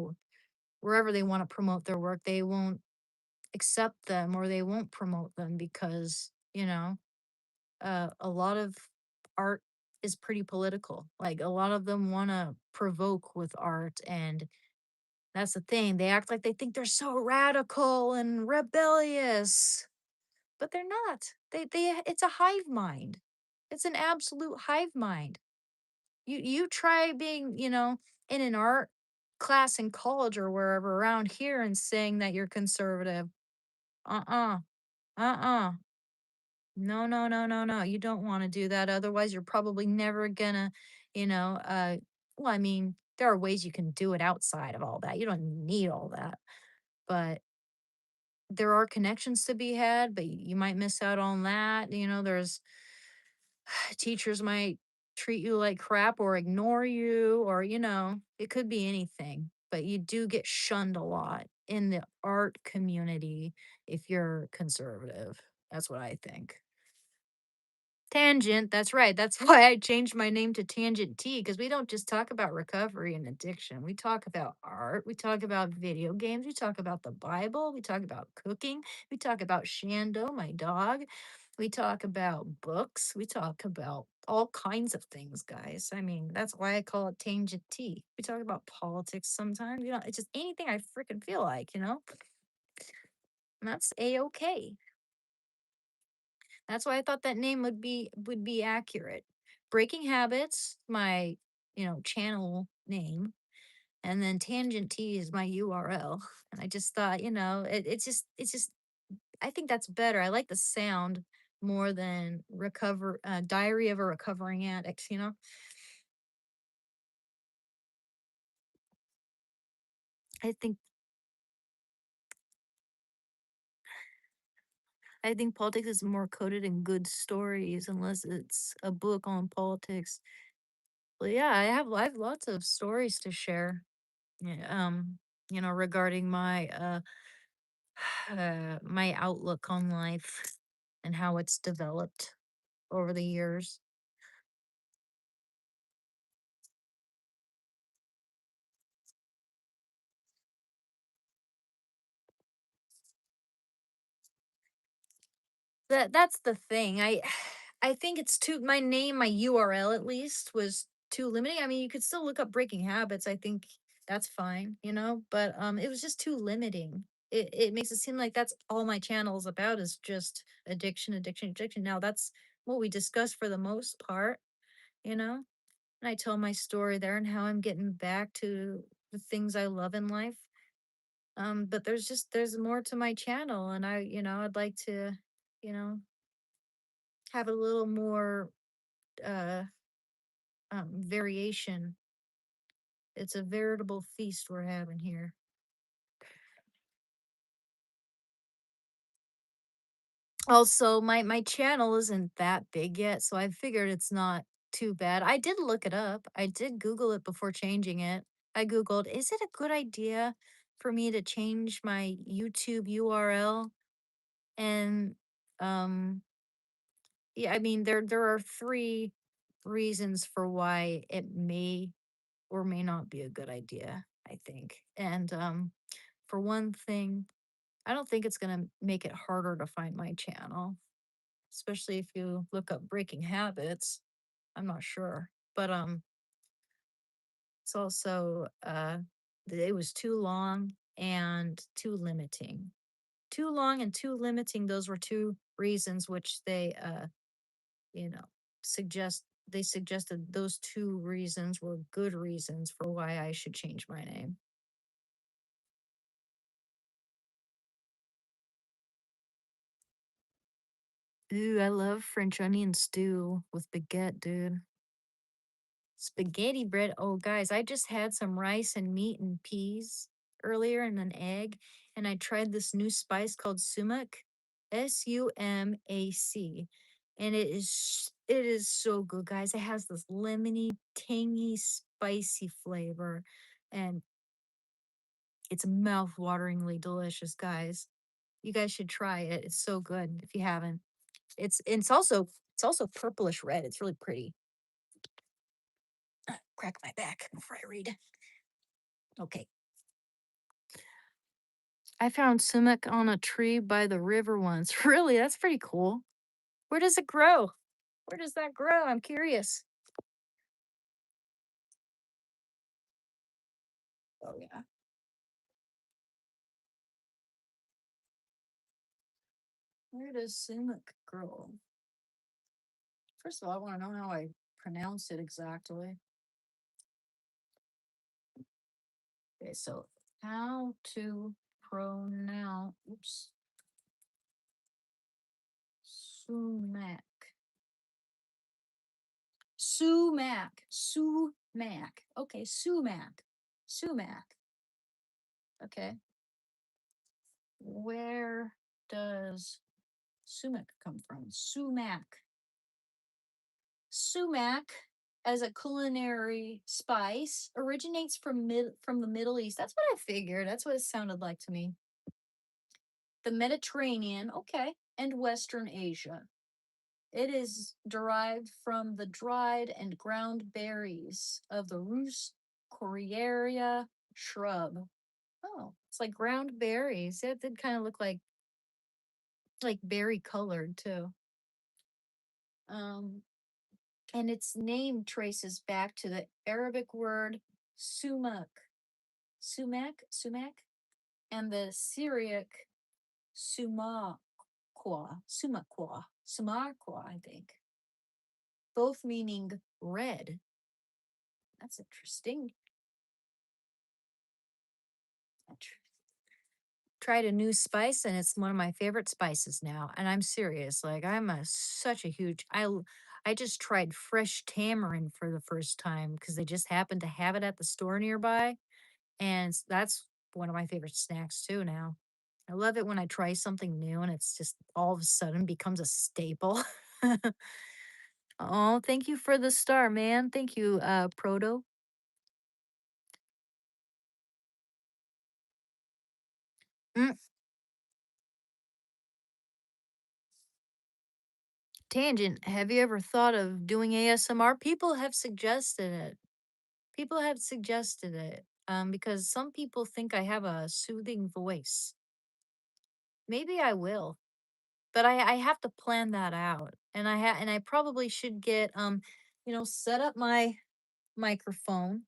[SPEAKER 1] wherever they want to promote their work, they won't accept them or they won't promote them because, a lot of art is pretty political. Like a lot of them want to provoke with art. And that's the thing. They act like they think they're so radical and rebellious, but they're not. It's a hive mind. It's an absolute hive mind. You try being, in an art class in college or wherever around here and saying that you're conservative. Uh-uh. Uh-uh. No, no, no, no, no. You don't want to do that. Otherwise, you're probably never gonna, you know, uh well, I mean, there are ways you can do it outside of all that. You don't need all that. But there are connections to be had, but you might miss out on that. There's teachers might treat you like crap or ignore you, or it could be anything, but you do get shunned a lot in the art community if you're conservative. That's what I think. Tangent, that's right. That's why I changed my name to Tangent T, because we don't just talk about recovery and addiction. We talk about art, we talk about video games, we talk about the Bible, we talk about cooking, we talk about Shando, my dog, we talk about books, we talk about all kinds of things, guys. I mean, that's why I call it Tangent T. We talk about politics sometimes. It's just anything I freaking feel like. And that's a-okay. That's why I thought that name would be accurate. Breaking Habits, my channel name, and then Tangent T is my URL. And I just thought, it's just I think that's better. I like the sound more than Diary of a Recovering Addict. I think I think politics is more coded in good stories unless it's a book on politics. Well, yeah, I have lots of stories to share. Yeah, regarding my my outlook on life and how it's developed over the years. That's the thing. I think it's too my name, my URL at least was too limiting. I mean, you could still look up breaking habits. I think that's fine, you know, but it was just too limiting. It makes it seem like that's all my channel is about is just addiction, addiction, addiction. Now that's what we discuss for the most part, you know. And I tell my story there and how I'm getting back to the things I love in life. But there's more to my channel and I'd like to, you know, have a little more uh variation. It's a veritable feast we're having here. Also, my channel isn't that big yet, so I figured it's not too bad. I did look it up. I did Google it before changing it. I Googled, is it a good idea for me to change my YouTube URL? And um yeah, I mean there are three reasons for why it may or may not be a good idea, I think. And for one thing, I don't think it's going to make it harder to find my channel, especially if you look up breaking habits. I'm not sure. But it's also it was too long and too limiting. Too long and too limiting, those were two reasons which you know, they suggested those two reasons were good reasons for why I should change my name. Ooh, I love French onion stew with baguette, dude. Spaghetti bread. Oh, guys, I just had some rice and meat and peas earlier and an egg, and I tried this new spice called sumac, Sumac, and it is so good, guys. It has this lemony, tangy, spicy flavor, and it's mouth-wateringly delicious, guys. You guys should try it. It's so good if you haven't. It's also purplish red. It's really pretty. Crack my back before I read. Okay. I found sumac on a tree by the river once. Really? That's pretty cool. Where does it grow? Where does that grow? I'm curious. Oh yeah. Where does sumac grow? First of all, I want to know how I pronounce it exactly. Okay, so how to pronounce sumac. Sumac. Okay, sumac. Sumac. Okay. Where does sumac come from? Sumac. Sumac as a culinary spice originates from the Middle East. That's what I figured. That's what it sounded like to me. The Mediterranean, okay, and Western Asia. It is derived from the dried and ground berries of the Rus coriaria shrub. Oh, it's like ground berries. It did kind of look like berry colored too. Um, and its name traces back to the Arabic word sumac, sumac, and the Syriac sumaqua, sumaqua, I think, both meaning red. That's interesting. I tried a new spice and it's one of my favorite spices now. And I'm serious. Like I'm such a huge I just tried fresh tamarind for the first time because they just happened to have it at the store nearby. And that's one of my favorite snacks too now. I love it when I try something new and it's just all of a sudden becomes a staple. Oh, thank you for the star, man. Thank you, Proto. Mm, Tangent, have you ever thought of doing ASMR? People have suggested it. People have suggested it, because some people think I have a soothing voice. Maybe I will, but I have to plan that out, and I probably should get, set up my microphone,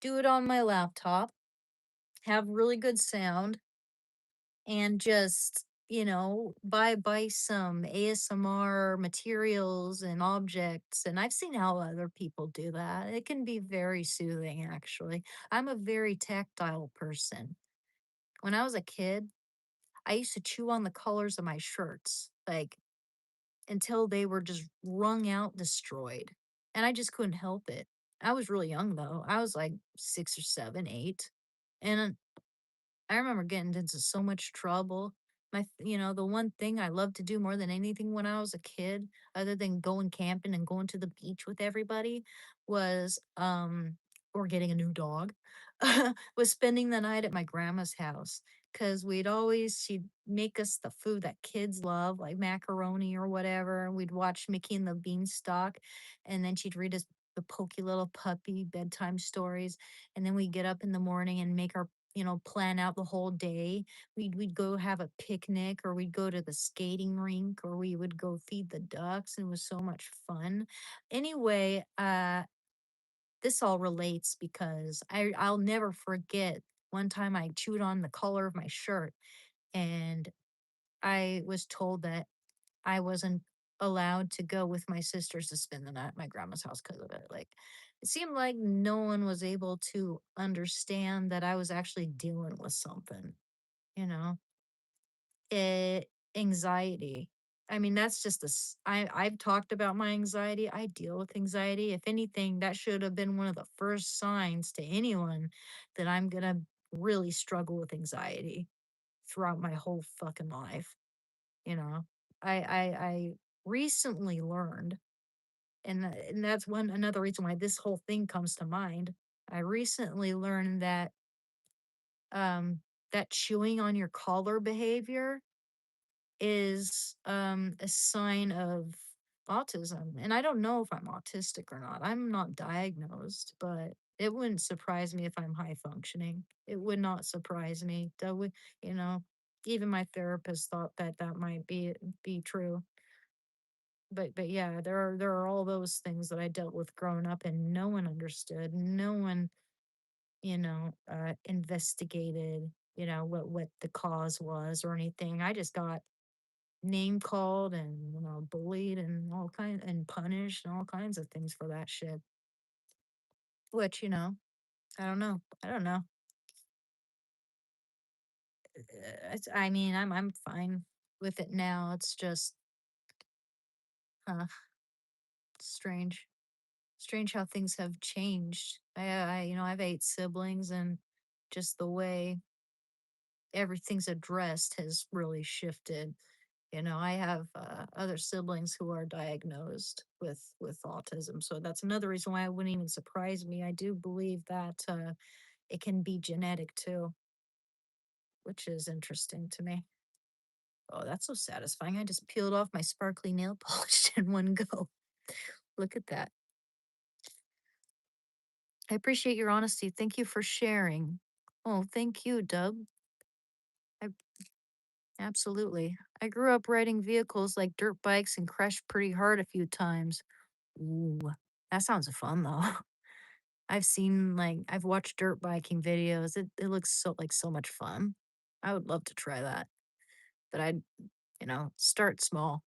[SPEAKER 1] do it on my laptop, have really good sound, and just, buy some ASMR materials and objects. And I've seen how other people do that. It can be very soothing, actually. I'm a very tactile person. When I was a kid, I used to chew on the colors of my shirts, like until they were just wrung out, destroyed. And I just couldn't help it. I was really young though. I was like 6 or 7, 8. And I remember getting into so much trouble. The one thing I loved to do more than anything when I was a kid, other than going camping and going to the beach with everybody, was, or getting a new dog, was spending the night at my grandma's house. Cause she'd make us the food that kids love, like macaroni or whatever. And we'd watch Mickey and the Beanstalk. And then she'd read us the pokey little puppy bedtime stories. And then we'd get up in the morning and make our plan out the whole day. We'd go have a picnic, or we'd go to the skating rink, or we would go feed the ducks. It was so much fun. Anyway, this all relates because I'll never forget one time I chewed on the collar of my shirt, and I was told that I wasn't allowed to go with my sisters to spend the night at my grandma's house because of it. Like, it seemed like no one was able to understand that I was actually dealing with something, you know? Anxiety. I mean, that's just I've talked about my anxiety. I deal with anxiety. If anything, that should have been one of the first signs to anyone that I'm gonna really struggle with anxiety throughout my whole fucking life. You know, I recently learned, and that's one another reason why this whole thing comes to mind. I recently learned that um that chewing on your collar behavior is a sign of autism. And I don't know if I'm autistic or not. I'm not diagnosed, but it wouldn't surprise me if I'm high functioning. It would not surprise me. That would, you know, even my therapist thought that that might be true. But yeah, there are all those things that I dealt with growing up, and no one understood. No one, investigated, what the cause was or anything. I just got name called and, bullied and punished and all kinds of things for that shit. Which, I don't know. I don't know. I mean, I'm fine with it now. It's just uh strange. Strange how things have changed. I have 8 siblings, and just the way everything's addressed has really shifted. I have other siblings who are diagnosed with autism, so that's another reason why it wouldn't even surprise me. I do believe that it can be genetic too, which is interesting to me. Oh, that's so satisfying. I just peeled off my sparkly nail polish in one go. Look at that. I appreciate your honesty. Thank you for sharing. Oh, thank you, Dub. I absolutely. I grew up riding vehicles like dirt bikes and crashed pretty hard a few times. Ooh, that sounds fun though. I've watched dirt biking videos. It looks so much fun. I would love to try that, but I'd, start small.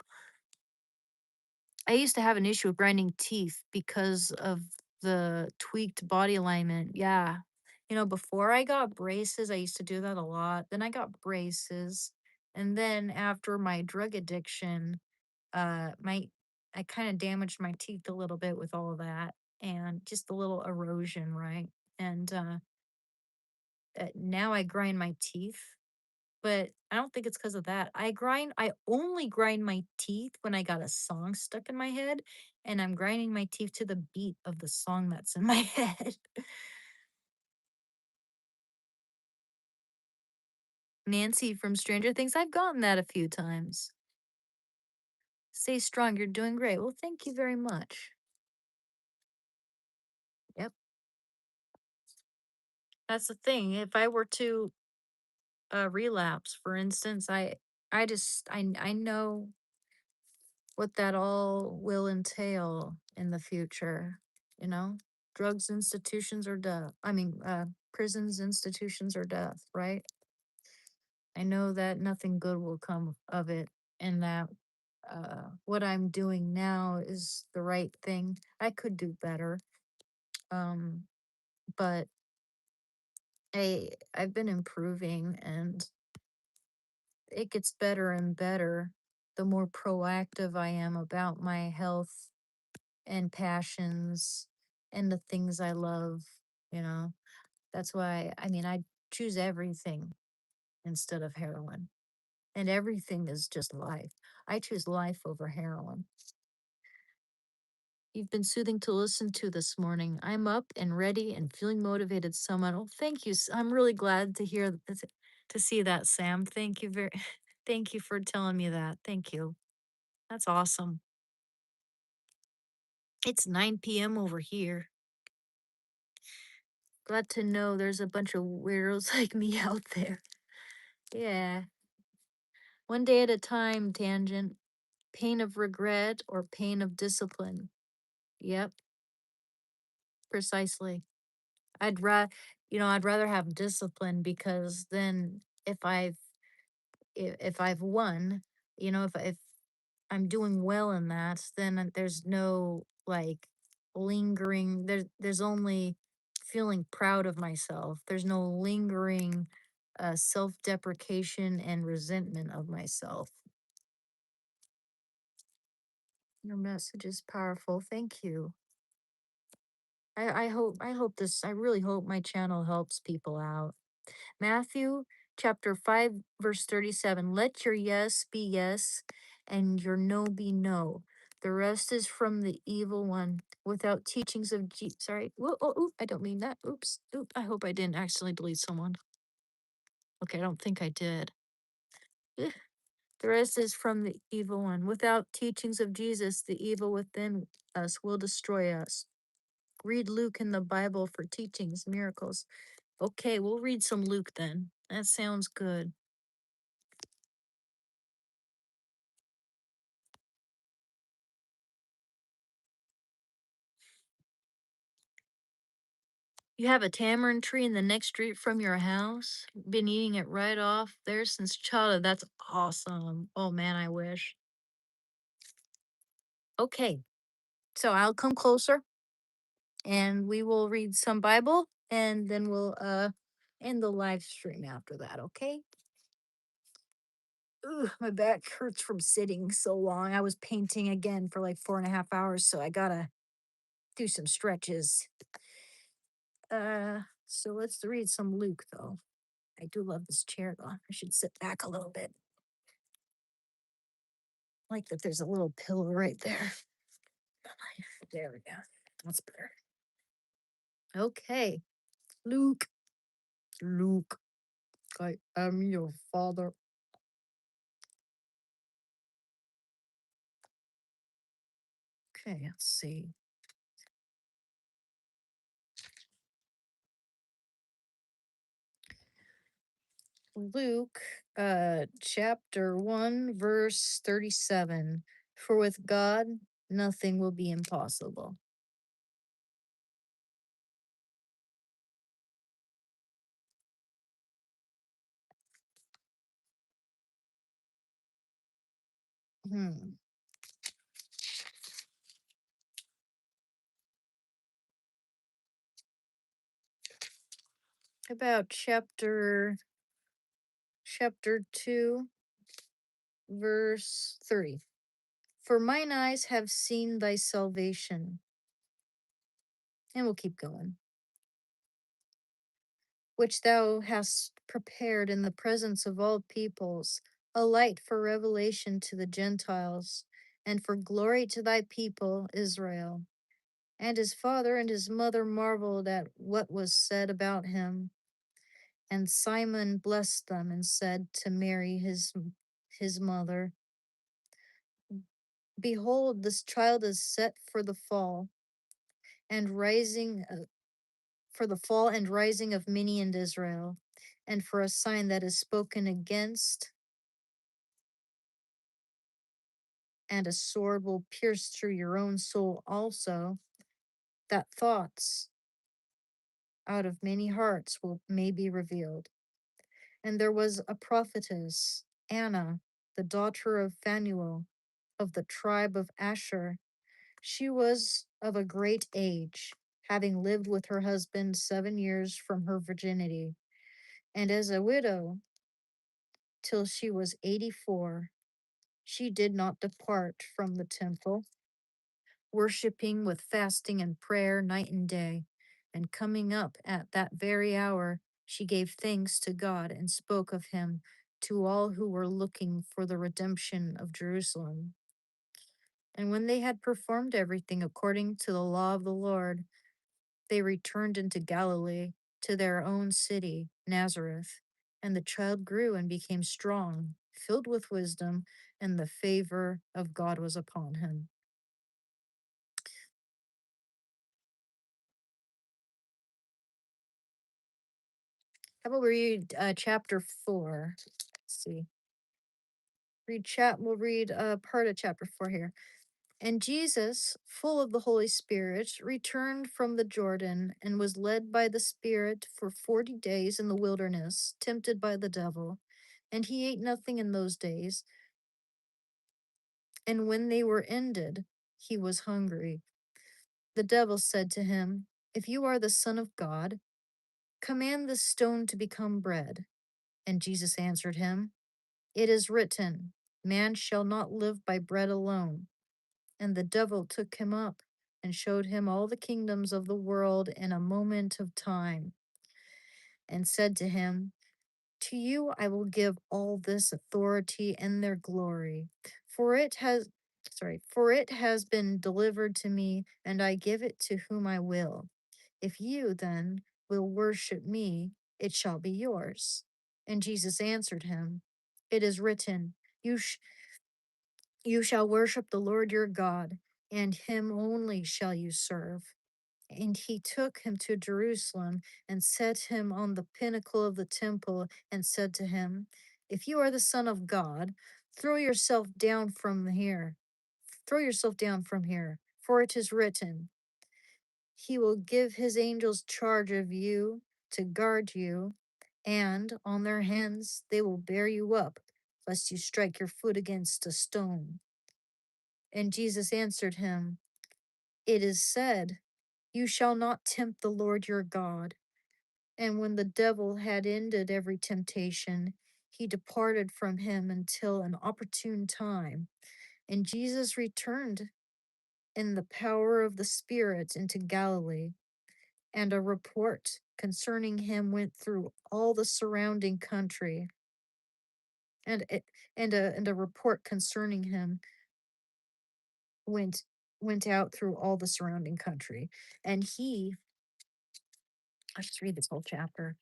[SPEAKER 1] I used to have an issue with grinding teeth because of the tweaked body alignment. Yeah. Before I got braces, I used to do that a lot. Then I got braces. And then after my drug addiction, my I kind of damaged my teeth a little bit with all of that, and just a little erosion, right? And now I grind my teeth, but I don't think it's because of that. I only grind my teeth when I got a song stuck in my head, and I'm grinding my teeth to the beat of the song that's in my head. Nancy from Stranger Things, I've gotten that a few times. Stay strong. You're doing great. Well, thank you very much. Yep. That's the thing. If I were to relapse, for instance, I know what that all will entail in the future, you know? Drugs institutions or death. Prisons, institutions or death, right? I know that nothing good will come of it, and that what I'm doing now is the right thing. I could do better. Um, but I've been improving, and it gets better and better the more proactive I am about my health and passions and the things I love, you know. That's why I choose everything instead of heroin. And everything is just life. I choose life over heroin. You've been soothing to listen to this morning. I'm up and ready and feeling motivated, someone. Oh, thank you. I'm really glad to to see that, Sam. Thank you very thank you for telling me that. Thank you. That's awesome. It's 9 p.m. over here. Glad to know there's a bunch of weirdos like me out there. Yeah. One day at a time, tangent. Pain of regret or pain of discipline. Yep, precisely. I'd ra I'd rather have discipline, because then if I've won, if I'm doing well in that, then there's no like lingering. There's only feeling proud of myself. There's no lingering self-deprecation and resentment of myself. Your message is powerful. Thank you. I really hope my channel helps people out. Matthew chapter 5 verse 37. Let your yes be yes and your no be no. The rest is from the evil one. Without teachings of sorry. Whoa, I don't mean that. Oops. Oop. I hope I didn't accidentally delete someone. Okay, I don't think I did. Eh, The rest is from the evil one. Without teachings of Jesus, the evil within us will destroy us. Read Luke in the Bible for teachings, miracles. Okay, we'll read some Luke then. That sounds good. You have a tamarind tree in the next street from your house? Been eating it right off there since childhood. That's awesome. Oh man, I wish. Okay, so I'll come closer and we will read some Bible, and then we'll end the live stream after that, okay? Ugh, my back hurts from sitting so long. I was painting again for like 4.5 hours, so I gotta do some stretches. So let's read some Luke though. I do love this chair though. I should sit back a little bit. I like that there's a little pillow right there. There we go. That's better. Okay. Luke. Luke. I am your father. Okay, let's see. Luke, chapter 1, verse 37. For with God, nothing will be impossible. Hmm. About chapter 2, verse 3. For mine eyes have seen thy salvation. And we'll keep going. Which thou hast prepared in the presence of all peoples, a light for revelation to the Gentiles, and for glory to thy people Israel. And his father and his mother marveled at what was said about him. And Simon blessed them and said to Mary his mother, Behold, this child is set and rising for the fall and rising of many in Israel, and for a sign that is spoken against, and a sword will pierce through your own soul also, that thoughts out of many hearts may be revealed. And there was a prophetess, Anna, the daughter of Phanuel, of the tribe of Asher. She was of a great age, having lived with her husband 7 years from her virginity, and as a widow till she was 84. She did not depart from the temple, worshiping with fasting and prayer night and day. And coming up at that very hour, she gave thanks to God and spoke of him to all who were looking for the redemption of Jerusalem. And when they had performed everything according to the law of the Lord, they returned into Galilee to their own city, Nazareth. And the child grew and became strong, filled with wisdom, and the favor of God was upon him. How about we read chapter 4? Let's see. We'll read part of chapter 4 here. And Jesus, full of the Holy Spirit, returned from the Jordan and was led by the Spirit for 40 days in the wilderness, tempted by the devil. And he ate nothing in those days. And when they were ended, he was hungry. The devil said to him, If you are the Son of God, command this stone to become bread. And Jesus answered him, It is written, Man shall not live by bread alone. And the devil took him up and showed him all the kingdoms of the world in a moment of time, and said to him, To you I will give all this authority and their glory, for it has been delivered to me, and I give it to whom I will. If you then will worship me, it shall be yours. And Jesus answered him, It is written, you shall worship the Lord your God, and him only shall you serve. And he took him to Jerusalem and set him on the pinnacle of the temple and said to him, If you are the Son of God, throw yourself down from here. Throw yourself down from here, for it is written, He will give his angels charge of you to guard you, and on their hands they will bear you up, lest you strike your foot against a stone. And Jesus answered him, It is said, You shall not tempt the Lord your God. And when the devil had ended every temptation, he departed from him until an opportune time. And Jesus returned in the power of the Spirit into Galilee, and a report concerning him went through all the surrounding country. And it, and a report concerning him went went out through all the surrounding country. And I just read this whole chapter.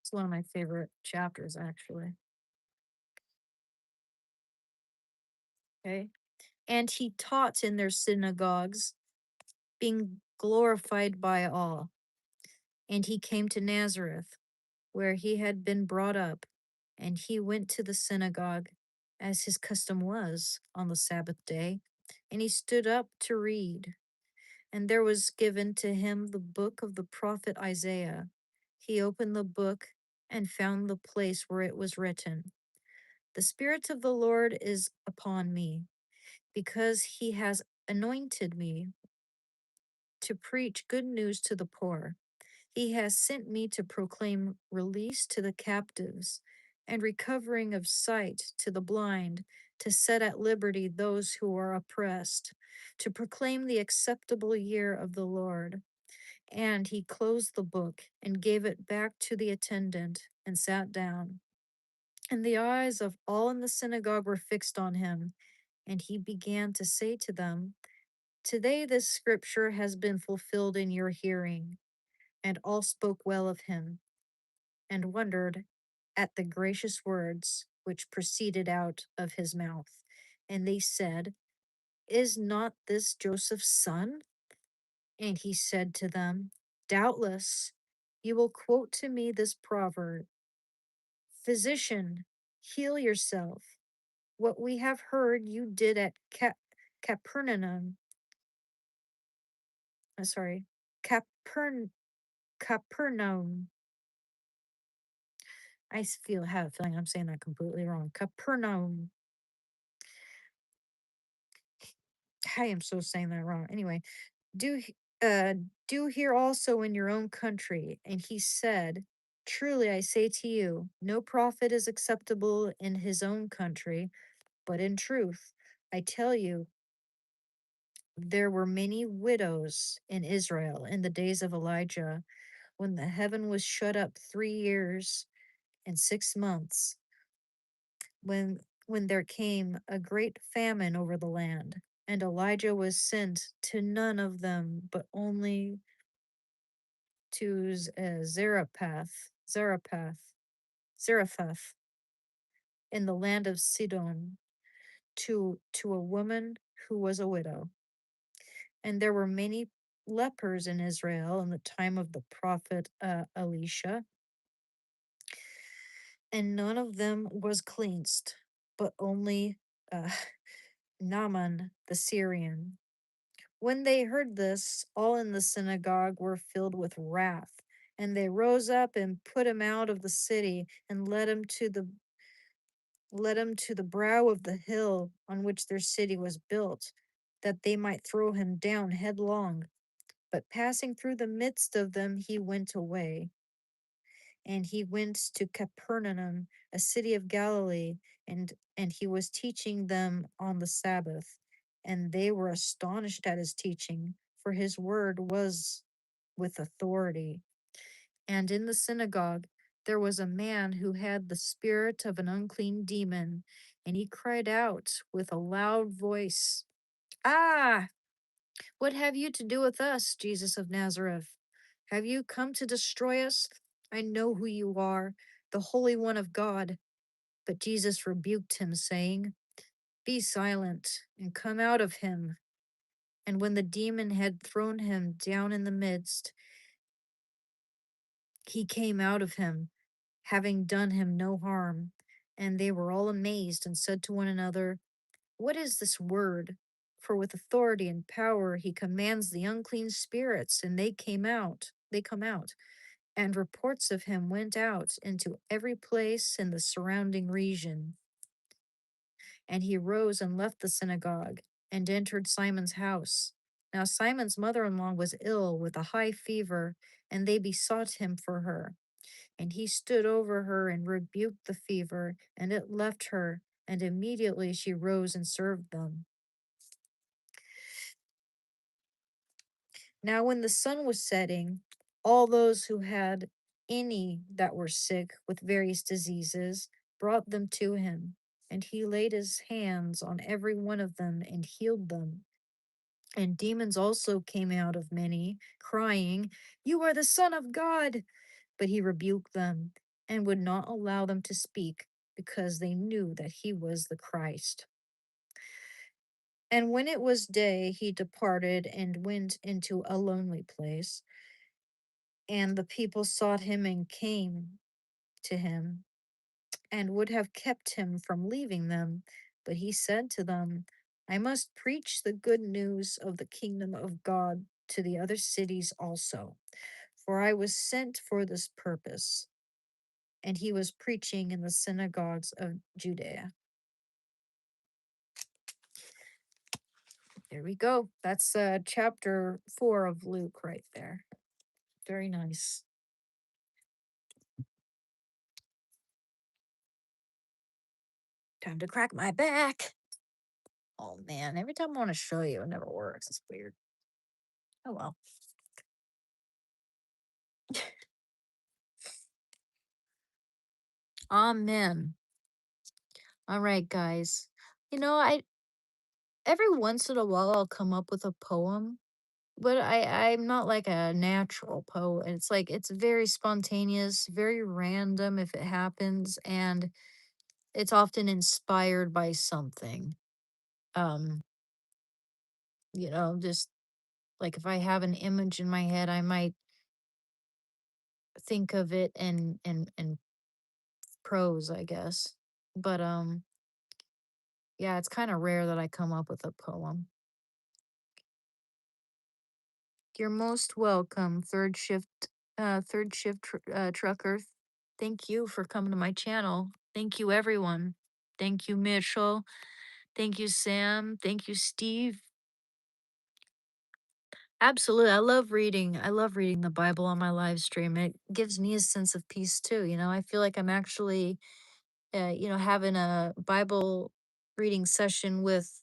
[SPEAKER 1] It's one of my favorite chapters, actually. Okay. And he taught in their synagogues, being glorified by all. And he came to Nazareth, where he had been brought up, and he went to the synagogue, as his custom was, on the Sabbath day, and he stood up to read. And there was given to him the book of the prophet Isaiah. He opened the book and found the place where it was written, The Spirit of the Lord is upon me, because he has anointed me to preach good news to the poor. He has sent me to proclaim release to the captives and recovering of sight to the blind, to set at liberty those who are oppressed, to proclaim the acceptable year of the Lord. And he closed the book and gave it back to the attendant and sat down. And the eyes of all in the synagogue were fixed on him. And he began to say to them, Today this scripture has been fulfilled in your hearing. And all spoke well of him, and wondered at the gracious words which proceeded out of his mouth. And they said, Is not this Joseph's son? And he said to them, Doubtless you will quote to me this proverb: Physician, heal yourself. What we have heard you did at Capernaum, sorry, Capern, Capernaum. Have a feeling I'm saying that completely wrong. Capernaum. I am so saying that wrong. Anyway, do uh do here also in your own country. And he said, Truly I say to you, no prophet is acceptable in his own country, but in truth, I tell you, there were many widows in Israel in the days of Elijah, when the heaven was shut up 3 years and 6 months, when there came a great famine over the land, and Elijah was sent to none of them, but only to Zarephath in the land of Sidon, to a woman who was a widow. And there were many lepers in Israel in the time of the prophet Elisha, and none of them was cleansed, but only uh, Naaman the Syrian. When they heard this, all in the synagogue were filled with wrath, and they rose up and put him out of the city and led him to the brow of the hill on which their city was built, that they might throw him down headlong. But passing through the midst of them, he went away. And he went to Capernaum, a city of Galilee, and he was teaching them on the Sabbath. And they were astonished at his teaching, for his word was with authority. And in the synagogue there was a man who had the spirit of an unclean demon, and he cried out with a loud voice, Ah, what have you to do with us, Jesus of Nazareth? Have you come to destroy us? I know who you are, the Holy One of God. But Jesus rebuked him, saying, Be silent and come out of him. And when the demon had thrown him down in the midst, he came out of him, having done him no harm. And they were all amazed and said to one another, What is this word? For with authority and power he commands the unclean spirits, and they came out. They come out. And reports of him went out into every place in the surrounding region. And he rose and left the synagogue and entered Simon's house. Now Simon's mother in law was ill with a high fever, and they besought him for her. And he stood over her and rebuked the fever, and it left her, and immediately she rose and served them. Now, when the sun was setting, all those who had any that were sick with various diseases brought them to him, and he laid his hands on every one of them and healed them. And demons also came out of many, crying, You are the Son of God! But he rebuked them and would not allow them to speak, because they knew that he was the Christ. And when it was day, he departed and went into a lonely place. And the people sought him and came to him, and would have kept him from leaving them. But he said to them, I must preach the good news of the kingdom of God to the other cities also, for I was sent for this purpose. And he was preaching in the synagogues of Judea. There we go. That's chapter 4 of Luke right there. Very nice. Time to crack my back. Oh man, every time I want to show you, it never works. It's weird. Oh well. Amen. All right, guys. I every once in a while I'll come up with a poem, but I'm not like a natural poet. It's like it's very spontaneous, very random if it happens, and it's often inspired by something. Um, just like if I have an image in my head, I might think of it in prose, I guess. But yeah, it's kind of rare that I come up with a poem. You're most welcome, third shift trucker. Thank you for coming to my channel. Thank you, everyone. Thank you, Mitchell. Thank you, Sam. Thank you, Steve. Absolutely. I love reading the Bible on my live stream. It gives me a sense of peace too. I feel like I'm actually, having a Bible reading session with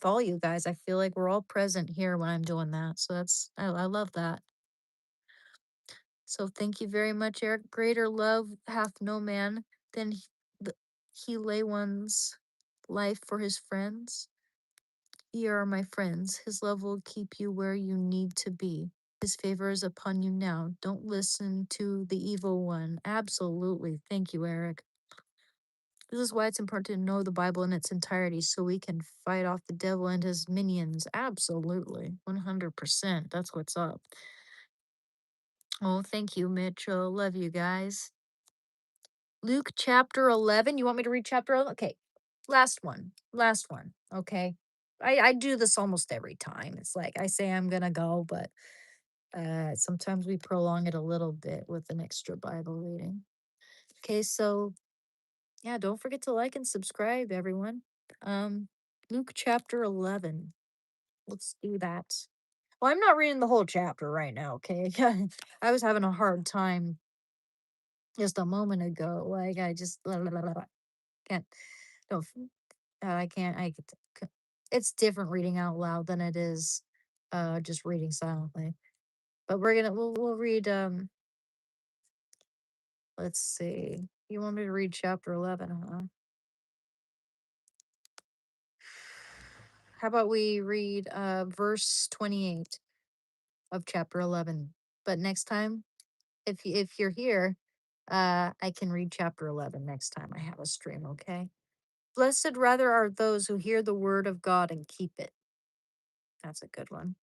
[SPEAKER 1] all you guys. I feel like we're all present here when I'm doing that. So I love that. So thank you very much, Eric. Greater love hath no man than he lay one's life for his friends. Ye are my friends. His love will keep you where you need to be. His favor is upon you now. Don't listen to the evil one. Absolutely. Thank you, Eric. This is why it's important to know the Bible in its entirety so we can fight off the devil and his minions. Absolutely. 100%. That's what's up. Oh, thank you, Mitchell. Love you guys. Luke chapter 11. You want me to read chapter 11? Okay. Last one. Last one. Okay. I do this almost every time. It's like I say I'm going to go, but sometimes we prolong it a little bit with an extra Bible reading. Okay. So, yeah, don't forget to like and subscribe, everyone. Um, Luke chapter 11. Let's do that. Well, I'm not reading the whole chapter right now. Okay. I was having a hard time just a moment ago. Like, I just can't. No, I can't. It's different reading out loud than it is just reading silently. But we'll read let's see. You want me to read chapter 11, huh? How about we read verse 28 of chapter 11? But next time, if you're here, I can read chapter 11 next time I have a stream, okay? Blessed rather are those who hear the word of God and keep it. That's a good one.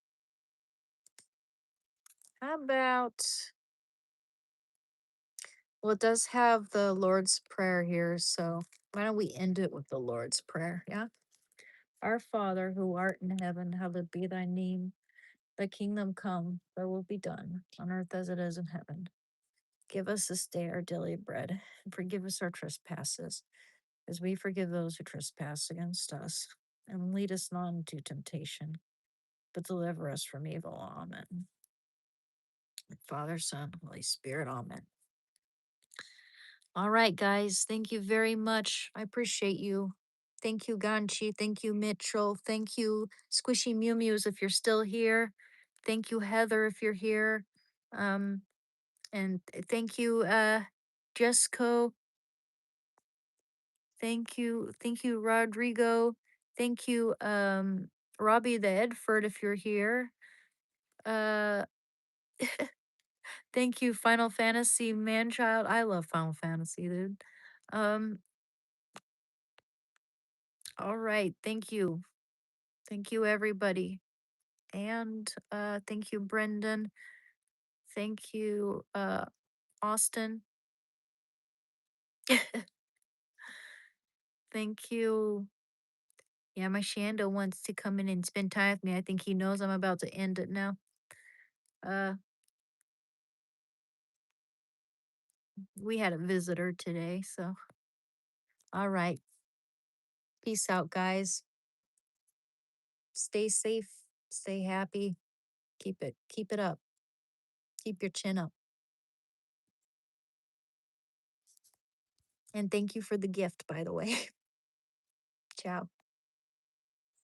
[SPEAKER 1] How about, well, it does have the Lord's Prayer here, so why don't we end it with the Lord's Prayer? Yeah. Our Father who art in heaven, hallowed be thy name. Thy kingdom come, thy will be done, on earth as it is in heaven. Give us this day our daily bread, and forgive us our trespasses, as we forgive those who trespass against us. And lead us not into temptation, but deliver us from evil. Amen. Father, Son, Holy Spirit, amen. All right, guys. Thank you very much. I appreciate you. Thank you, Ganchi. Thank you, Mitchell. Thank you, Squishy Mew Mews, if you're still here. Thank you, Heather, if you're here. Um, and thank you, Jesco. Thank you, Rodrigo. Thank you, Robbie the Edford, if you're here. Uh, thank you, Final Fantasy Manchild. I love Final Fantasy, dude. Um, all right. Thank you. Thank you, everybody. And thank you, Brendan. Thank you, Austin. Thank you. Yeah, my Shando wants to come in and spend time with me. I think he knows I'm about to end it now. Uh, we had a visitor today, so all right. Peace out, guys. Stay safe, stay happy. Keep it up. Keep your chin up. And thank you for the gift, by the way. Ciao.